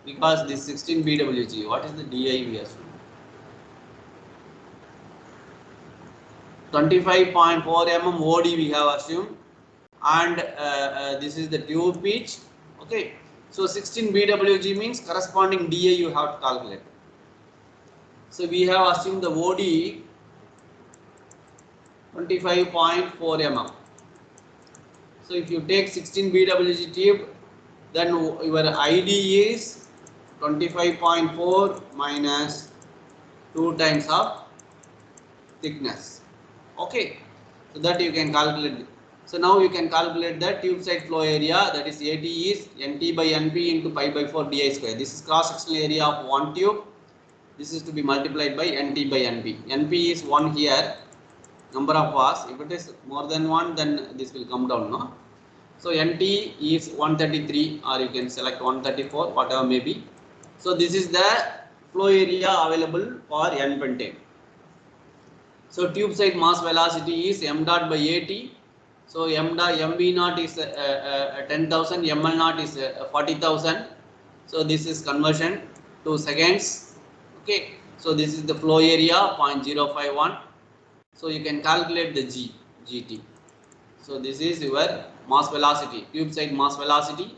because this 16 BWG. What is the DI we assume? 25.4 mm OD we have assumed, and this is the tube pitch. Okay, so 16 BWG means corresponding DI you have to calculate. So we have assumed the OD 25.4 mm. So if you take 16 BWG tube, then your ID is 25.4 minus 2 times of thickness. Okay, so that you can calculate. So now you can calculate the tube side flow area, that is AT is NT by NP into pi by 4 DI square. This is cross sectional area of one tube. This is to be multiplied by NT by NP. NP is 1 here, number of pass. If it is more than 1, then this will come down, no? So NT is 133, or you can select 134, whatever may be. So this is the flow area available for N pentane. So tube side mass velocity is m dot by AT. So mv naught is 10,000, ml naught is 40,000. So this is conversion to seconds. Okay. So this is the flow area 0.051. So you can calculate the GT. So this is your mass velocity, tube side mass velocity.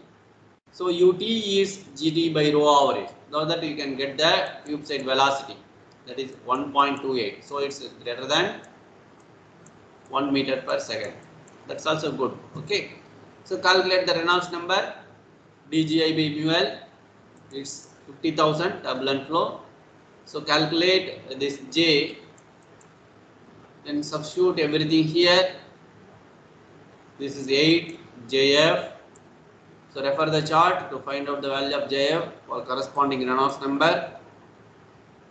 So UT is GT by rho average. Now that you can get the tube side velocity, that is 1.28. So it's greater than 1 meter per second. That's also good. Okay. So calculate the Reynolds number, DGI by mu L. It's 50,000 turbulent flow. So calculate this J. Then substitute everything here. This is 8 JF. So refer the chart to find out the value of JF for corresponding Reynolds number.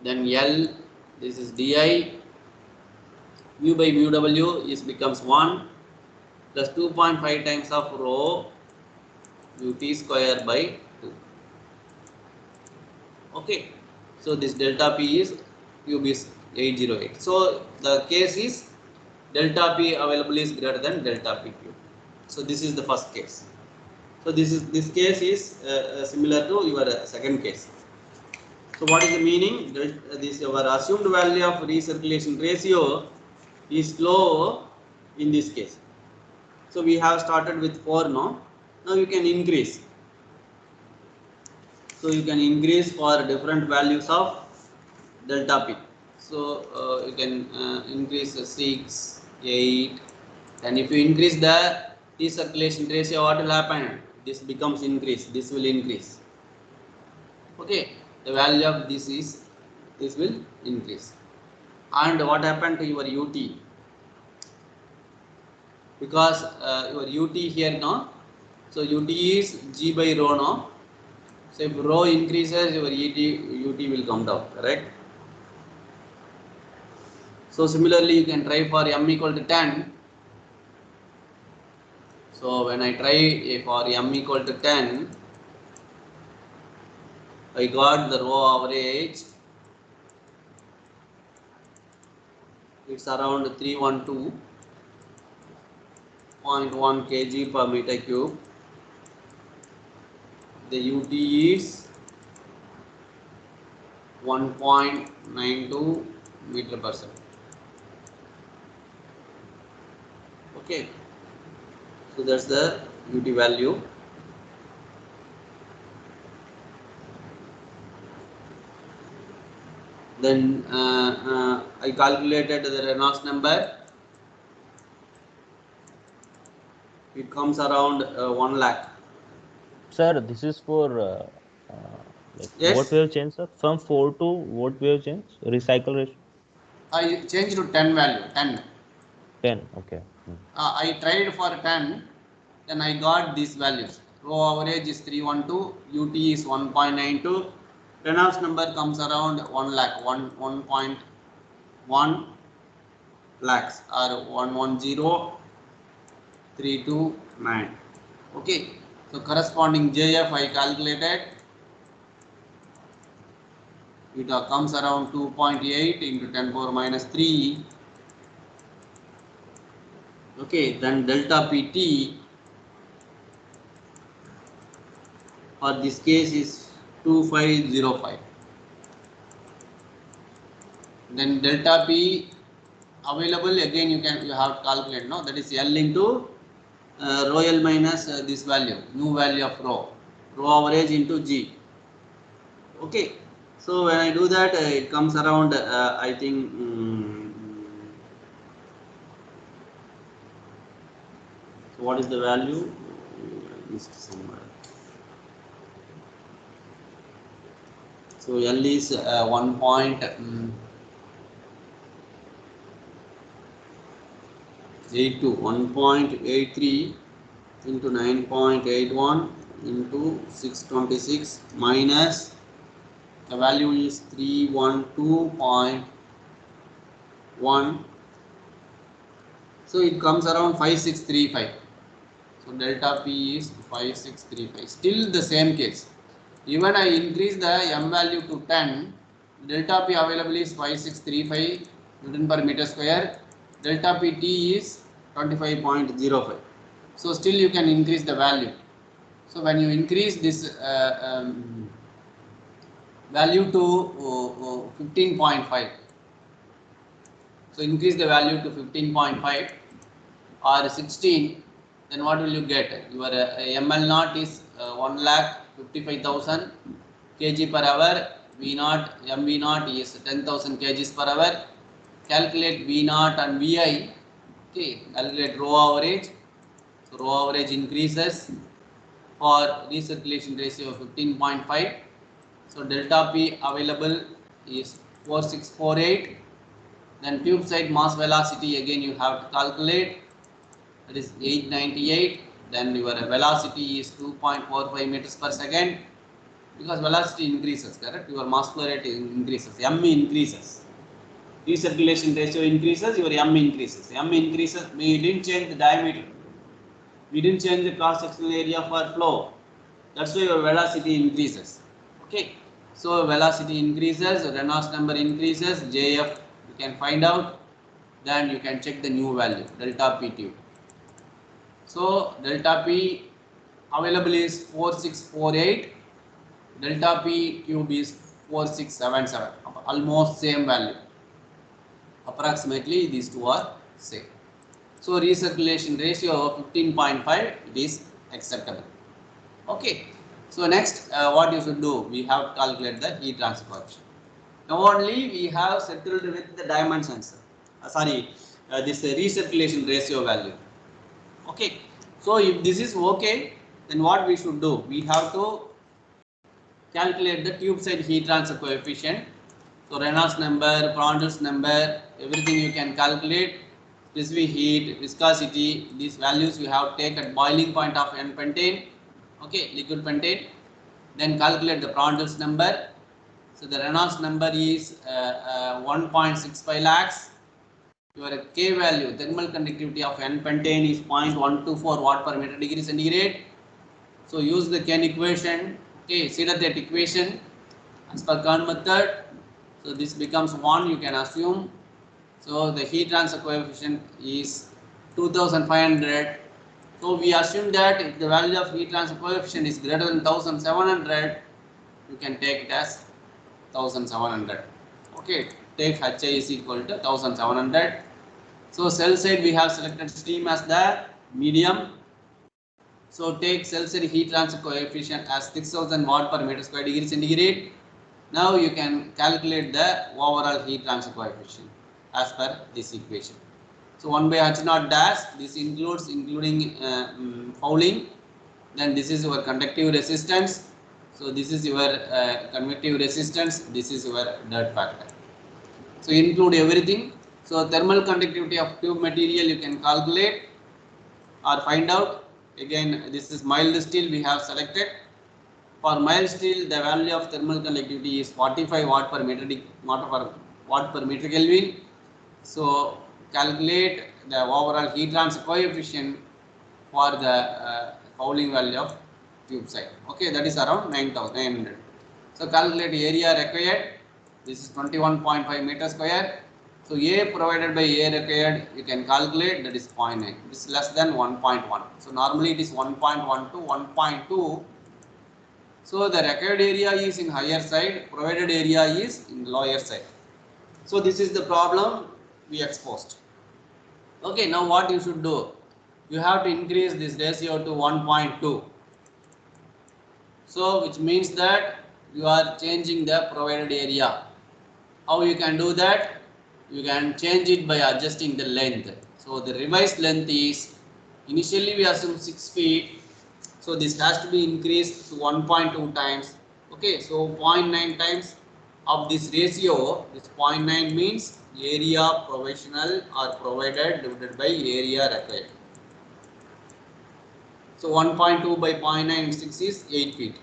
Then L, this is DI. Mu by mu W is becomes 1 plus 2.5 times of rho UT square by 2. Okay. So this delta P is cube is 808. So the case is delta P available is greater than delta P cube. So this is the first case. So this case is similar to your second case. So what is the meaning? This our assumed value of recirculation ratio is low in this case. So we have started with 4 now. Now you can increase. So you can increase for different values of delta P. So you can increase 6, 8, and if you increase the recirculation ratio, what will happen? This becomes increase. This will increase. Okay, the value of this will increase. And what happened to your UT? Because your UT here now, so UT is G by rho now. So if rho increases, your UT will come down, correct? So similarly, you can try for m equal to 10. So when I try for m equal to 10, I got the rho average. It's around 312.1 kg per meter cube. The UT is 1.92 meter per second. Okay, so that's the UT value. Then I calculated the Reynolds number. It comes around 1 lakh. Sir, this is for like Yes. what we have changed, sir? From 4 to what we have changed? Recycle ratio? I changed to 10 value, 10. 10. Okay. I tried for 10, then I got these values. Rho average is 312, UT is 1.92. Reynolds number comes around 1 lakh, 1.1 lakhs or 110,329. Okay, so corresponding JF I calculated. It comes around 2.8 into 10 power minus 3. Okay, then delta PT for this case is 2505. Then delta P available again you have to calculate, no, that is L into rho L minus this value, new value of rho average into G. Okay, so when I do that it comes around I think so what is the value? Missed somewhere. So L is 1.82 1.83 into 9.81 into 626 minus the value is 312.1, so it comes around 5635. So delta P is 5635. Still the same case. Even I increase the M value to 10, delta P available is 5635 Newton per meter square. Delta PT is 25.05. So still you can increase the value. So when you increase this value to 15.5, so increase the value to 15.5 or 16, then what will you get? Your ML naught is 1,55,000 kg per hour. V naught, MV naught is 10,000 kgs per hour. Calculate V naught and VI. Okay, calculate rho average. So rho average increases for recirculation ratio of 15.5. So delta P available is 4648. Then tube side mass velocity again you have to calculate. That is 898. Then your velocity is 2.45 meters per second, because velocity increases, correct? Your mass flow rate increases, M increases, recirculation ratio increases, your M increases. M increases, we didn't change the diameter, we didn't change the cross sectional area for flow, that's why your velocity increases. Okay, so velocity increases, Reynolds number increases, JF you can find out, then you can check the new value, delta P tube. So delta P available is 4648, delta P tube is 4677, almost same value, approximately these two are same. So recirculation ratio of 15.5, it is acceptable. Okay, so next what you should do, we have to calculate the heat transfer coefficient. Now only we have settled with the dimensions, this recirculation ratio value. Okay, so if this is okay, then what we should do, we have to calculate the tube side heat transfer coefficient. So Reynolds number, Prandtl number, everything you can calculate. Specific heat, viscosity, these values you have to take at boiling point of N-pentane, okay, liquid pentane. Then calculate the Prandtl number. So the Reynolds number is 1.65 lakhs. Your K value, thermal conductivity of N-pentane is 0.124 watt per meter degree centigrade. So use the Kane equation. Okay, see that equation as per Kern method. So this becomes 1, you can assume. So the heat transfer coefficient is 2500. So we assume that if the value of heat transfer coefficient is greater than 1700, you can take it as 1700. Okay, take HI is equal to 1700. So cell side we have selected steam as the medium. So take cell side heat transfer coefficient as 6000 watt per meter square degree centigrade. Now you can calculate the overall heat transfer coefficient as per this equation. So 1 by H naught dash, this including fouling. Then this is your conductive resistance. So this is your convective resistance. This is your dirt factor. So include everything. So thermal conductivity of tube material you can calculate or find out. Again, this is mild steel we have selected. For mild steel, the value of thermal conductivity is 45 watt per meter Kelvin. So calculate the overall heat transfer coefficient for the fouling value of tube side. Okay, that is around 9,900. So calculate area required. This is 21.5 meter square. So A provided by A required you can calculate, that is 0.9. This is less than 1.1. So normally it is 1.1 to 1.2. So the required area is in higher side, provided area is in lower side. So this is the problem we exposed. Okay, now what you should do? You have to increase this ratio to 1.2. So which means that you are changing the provided area. How you can do that? You can change it by adjusting the length. So the revised length is, initially we assume 6 feet. So this has to be increased to 1.2 times. Okay, so 0.9 times of this ratio. This 0.9 means area provisional or provided divided by area required. So 1.2 by 0.96 is 8 feet.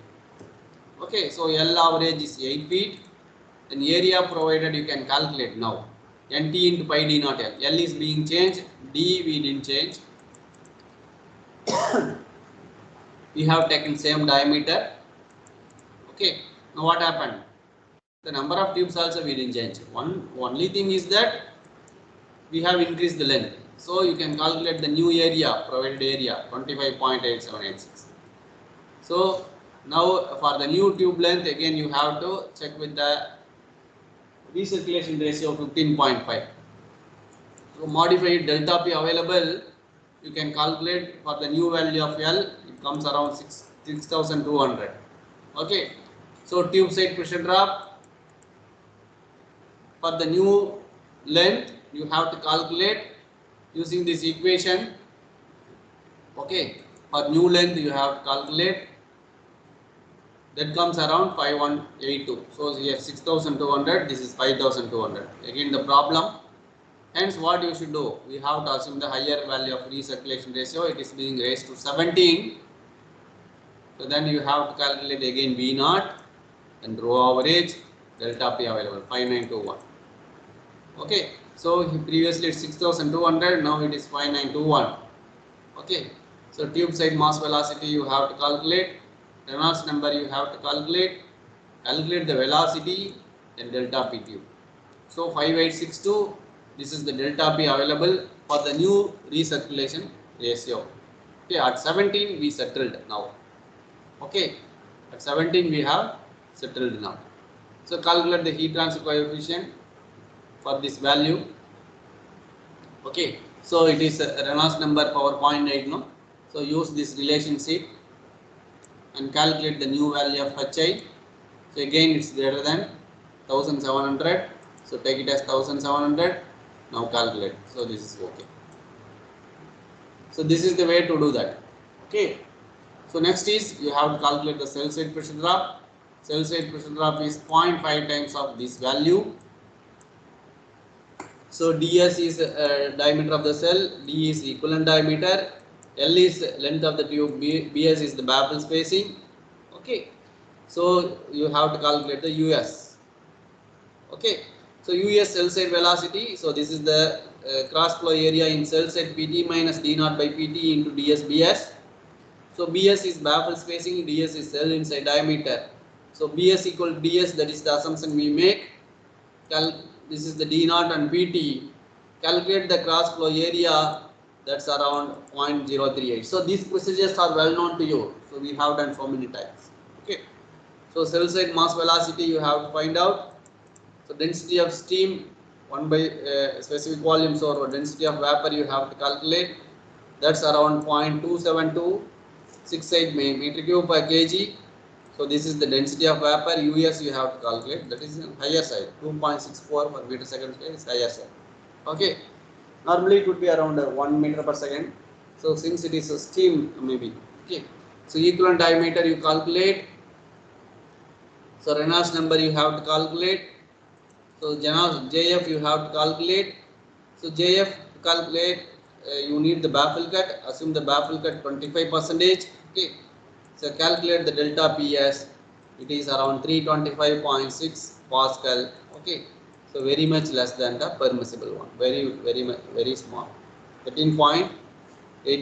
Okay, so L average is 8 feet. Then area provided you can calculate now. NT into pi d naught L. L is being changed. D we didn't change. We have taken same diameter. Okay. Now what happened? The number of tubes also we didn't change. Only thing is that we have increased the length. So you can calculate the new area, provided area 25.8786. So now for the new tube length again you have to check with the recirculation ratio of 15.5. So modified delta P available, you can calculate for the new value of L, it comes around 6,200. Okay. So tube side pressure drop, for the new length you have to calculate using this equation. Okay. For new length you have to calculate, that comes around 5182. So here 6,200, this is 5,200. Again the problem. Hence what you should do, we have to assume the higher value of recirculation ratio, it is being raised to 17. So then you have to calculate again V naught and row average, delta P available 5921. Okay, so previously it's 6,200, now it is 5921. Okay, so tube side mass velocity you have to calculate, Reynolds number you have to calculate the velocity and delta P tube. So 5862, this is the delta P available for the new recirculation ratio. Okay, at 17 we settled now. Okay, at 17 we have settled now. So calculate the heat transfer coefficient for this value. Okay, so it is Reynolds number power 0.8 no. So use this relationship and calculate the new value of HI. So again it's greater than 1700. So take it as 1700. Now calculate. So this is okay. So this is the way to do that. Okay. So next is you have to calculate the cell side pressure drop. Cell side pressure drop is 0.5 times of this value. So ds is diameter of the cell, d is equivalent diameter, L is length of the tube, bs is the baffle spacing. Okay. So you have to calculate the US. Okay. So US cell side velocity. So this is the cross flow area in cell side PT minus d naught by PT into ds bs. So bs is baffle spacing, ds is cell inside diameter. So bs equal to ds, that is the assumption we make. This is the d naught and PT. Calculate the cross flow area, that's around 0.038. So these procedures are well known to you. So we have done so many times. Okay. So cell side mass velocity you have to find out. So density of steam 1 by specific volume, so density of vapor you have to calculate. That's around 0.27268 meter cube per kg. So this is the density of vapor. US you have to calculate. That is on higher side. 2.64 per meter second square is higher side. Okay. Normally it would be around 1 meter per second. So since it is a steam maybe. Okay. So equivalent diameter you calculate. So Reynolds number you have to calculate. So JF you have to calculate. So JF to calculate, you need the baffle cut. Assume the baffle cut 25%. Okay. So calculate the delta P as it is around 325.6 Pascal. Okay. So very much less than the permissible one. Very small. 13.8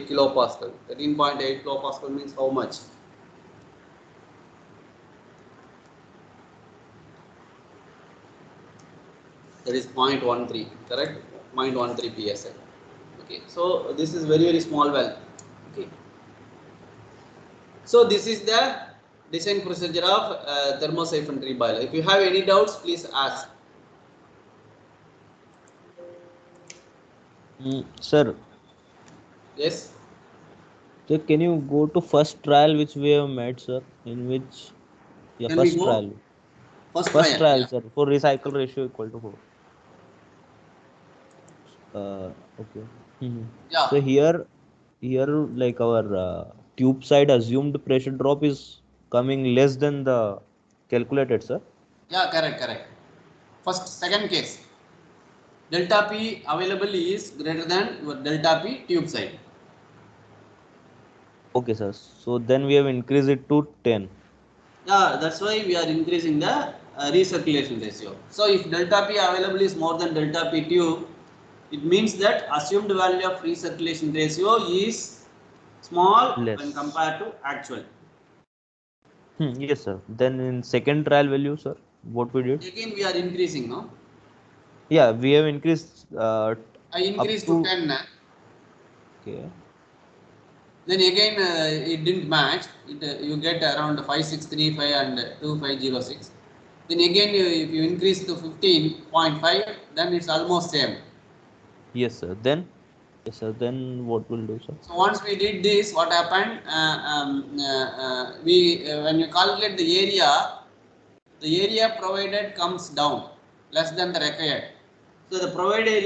kilopascal. 13.8 kilopascal means how much? That is 0.13, correct? 0.13 psi. Okay, so this is very small value. Okay, so this is the design procedure of thermosiphon boiler. If you have any doubts, please ask. Sir, Yes. so can you go to first trial which we have made, sir? In which, yeah, Can we first go? trial. First First trial. trial, Yeah. sir, for recycle ratio equal to 4. Okay. Yeah. So here like our tube side assumed pressure drop is coming less than the calculated, sir. Yeah. Correct. Correct. First, second case. Delta P available is greater than your delta P tube side. Okay, sir. So then we have increased it to 10. Yeah, that's why we are increasing the recirculation ratio. So if delta P available is more than delta P tube, it means that assumed value of recirculation ratio is small when Less. compared to actual. Yes, sir. Then in second trial value, sir, what we did? Again we are increasing, no? Yeah, we have increased I up increased to to 10. okay. Then again it didn't match. You get around 5635 and 2506. Then again if you increase to 15.5, then it's almost same. Yes, sir. Then yes, sir. Then what will do, sir? So once we did this, what happened? We when you calculate the area provided comes down less than the required. So the provided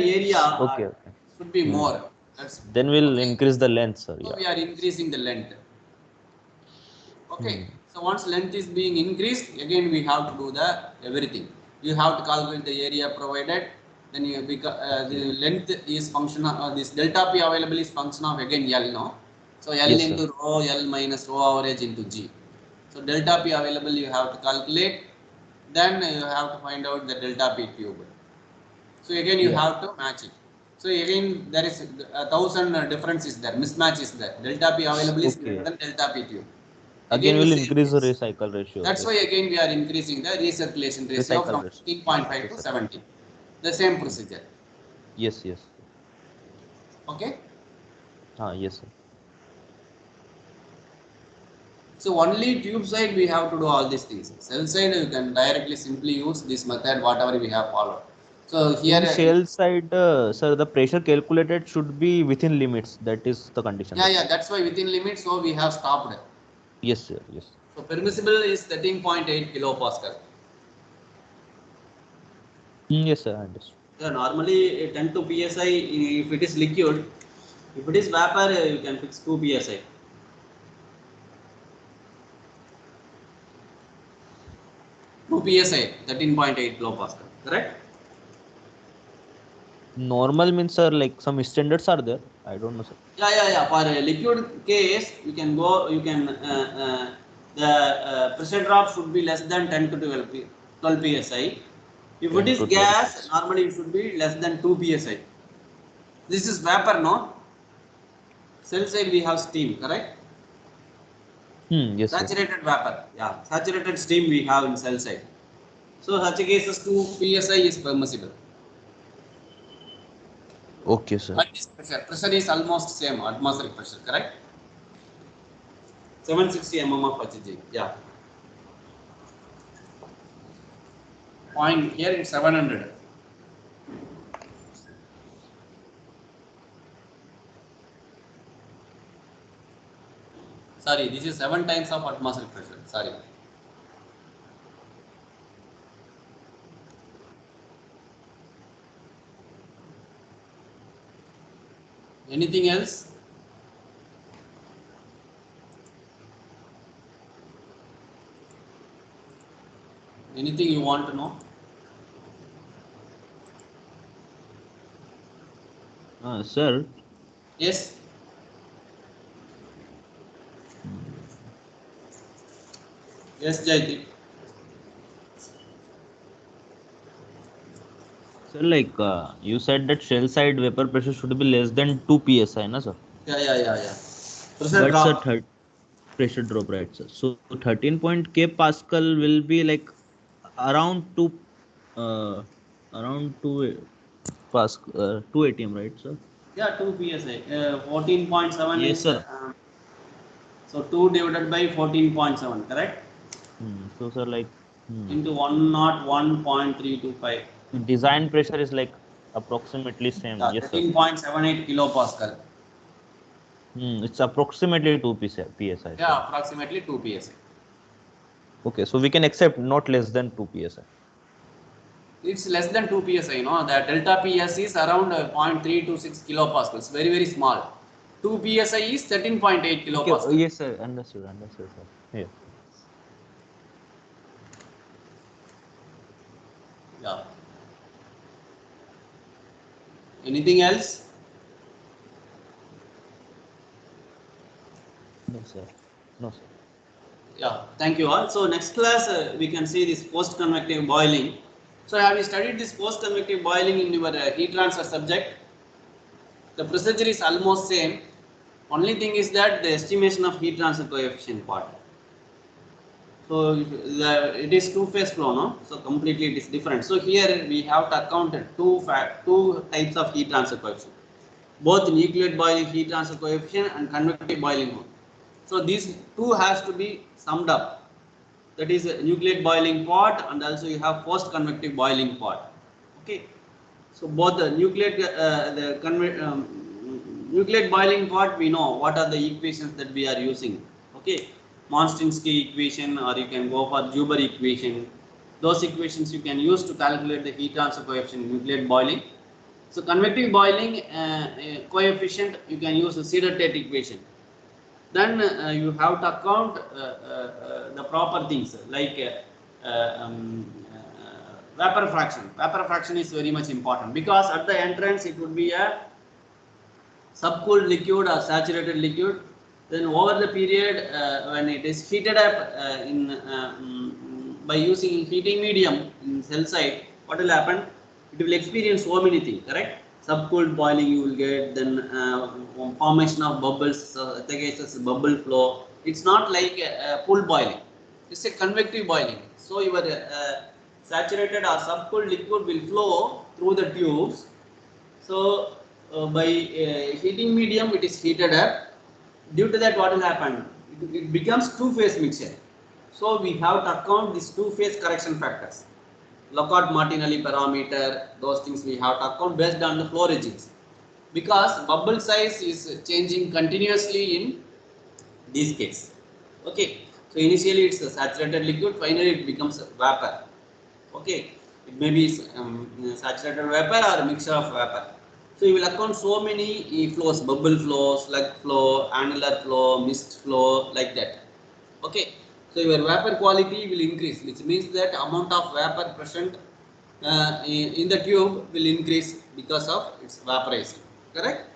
area Okay, okay. should be Hmm. more. That's Then we'll okay. increase the length, sir. So Yeah. we are increasing the length. Hmm. Okay. So once length is being increased, again we have to do the everything. You have to calculate the area provided. Then you the Okay. length is function of this delta P available is function of again L, no. So L Yes, sir. into rho L minus rho average into G. So delta P available you have to calculate. Then you have to find out the delta P tube. So again you Yeah. have to match it. So again there is 1,000 difference is there, mismatch is there. Delta P available is greater Okay. than delta P tube. Again, Again the we'll same increase the case. recycle ratio. That's why Yes, sir. again we are increasing the recirculation ratio Recycle from ratio. Yeah. 15.5 to Yes, sir. 70. The same Hmm. procedure. Yes, yes. Okay. Yes, sir. So only tube side we have to do all these things. Cell side you can directly simply use this method whatever we have followed. So here, In shell side, sir, the pressure calculated should be within limits. That is the condition, yeah, right? yeah, that's why within limits. So we have stopped. Yes, sir. Yes. So permissible is 13.8 kilopascal. Yes, sir. I understand. Yeah, normally 10 to psi if it is liquid. If it is vapor, you can fix 2 psi. 2 psi, 13.8 kilopascal. Correct? Normal means, sir, like some standards are there. I don't know, sir. Yeah, yeah, yeah. For a liquid case, you can go. You can the pressure drop should be less than 10 to 12 psi. If it 10 is to 12 gas, plus. normally it should be less than 2 psi. This is vapor, no? Cell side we have steam, correct? Yes, sir. Saturated vapor, yeah. Saturated steam we have in cell side. So such a cases 2 psi is permissible. Okay, sir. What is pressure? Pressure is almost same atmospheric pressure, correct? 760 mm of Hg. Yeah. Point here it's 700. Sorry, this is 7 times of atmospheric pressure. Sorry. Anything else? Anything you want to know? Sir, Yes. Yes, Jaydeep. sir, like you said that shell side vapor pressure should be less than 2 psi, na, sir? Yeah, yeah, yeah, yeah. Pressure But sir, drop. pressure drop, right, sir? So 13 point K Pascal will be like around 2, uh, around 2 Pascal, 2 ATM, right, sir? Yeah, 2 psi. 14.7 Yes, is sir. 13. So 2 divided by 14.7, correct? So sir, like Into 101.325. design pressure is like approximately same. Yeah, Yes, sir. 13.78 kilopascal. It's approximately 2 psi, sir. Yeah, approximately 2 psi. Okay, so we can accept not less than 2 psi. It's less than 2 psi, you know. The delta ps is around 0.326 kilopascals, very very small. 2 psi is 13.8 Okay, kilopascal. yes, sir. Understood, sir. Yeah. Yeah. Anything else? No, sir. No, sir. Yeah, thank you all. So next class we can see this post-convective boiling. So have you studied this post-convective boiling in your heat transfer subject? The procedure is almost same. Only thing is that the estimation of heat transfer coefficient part. So it is two-phase flow, no? So completely it is different. So here we have to account two types of heat transfer coefficient, both nucleate boiling heat transfer coefficient and convective boiling one. So these two has to be summed up. That is nucleate boiling part, and also you have post convective boiling part. Okay. So both the nucleate boiling part, we know what are the equations that we are using. Okay, Monstinsky equation, or you can go for Joubert equation. Those equations you can use to calculate the heat transfer coefficient in nucleate boiling. So convective boiling coefficient, you can use the Cedar-Tate equation. Then you have to account the proper things like vapor fraction. Vapor fraction is very much important, because at the entrance it would be a subcooled liquid or saturated liquid. Then over the period when it is heated up by using heating medium in cell side, what will happen? It will experience so many things, correct? Subcooled boiling you will get, then formation of bubbles, bubble flow. It's not like full boiling, it's a convective boiling. So your saturated or subcooled liquid will flow through the tubes. So by heating medium it is heated up. Due to that, what will happen? It becomes two-phase mixture. So we have to account these two-phase correction factors. Lockhart-Martinelli parameter, those things we have to account based on the flow regimes. Because bubble size is changing continuously in these cases. Okay. So initially it's a saturated liquid, finally it becomes a vapor. Okay. It may be saturated vapor or a mixture of vapor. So you will account so many flows: bubble flow, slug flow, annular flow, mist flow, like that. Okay. So your vapor quality will increase, which means that amount of vapor present in the tube will increase because of its vaporizing. Correct?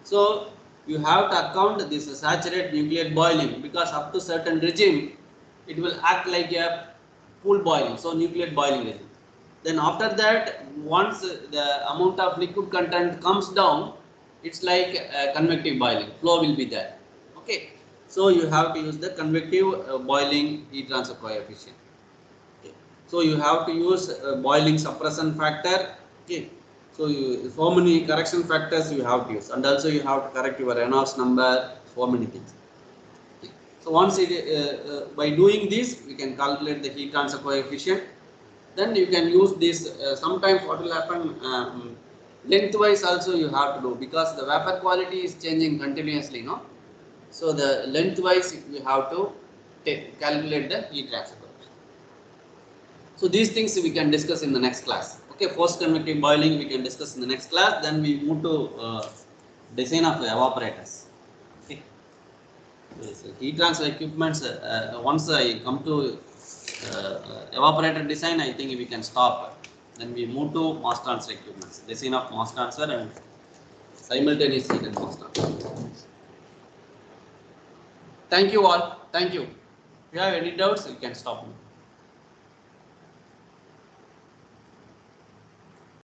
So you have to account this saturated nucleate boiling, because up to certain regime it will act like a pool boiling, so nucleate boiling regime. Then after that, once the amount of liquid content comes down, it's like convective boiling, flow will be there. Okay, so you have to use the convective boiling heat transfer coefficient. Okay. So you have to use boiling suppression factor. Okay. So so many correction factors you have to use, and also you have to correct your Reynolds number, so many things. Okay. So once by doing this, we can calculate the heat transfer coefficient. Then you can use this. Sometimes what will happen? Lengthwise also you have to do, because the vapor quality is changing continuously, no? So the lengthwise you have to calculate the heat transfer coefficient. So these things we can discuss in the next class. Okay, post convective boiling we can discuss in the next class. Then we move to design of evaporators. Okay, so heat transfer equipments. Once I come to evaporator design, I think we can stop. Then we move to mass transfer equipments, design of mass transfer and simultaneous heat and mass transfer. Thank you all. Thank you. If you have any doubts, you can stop me.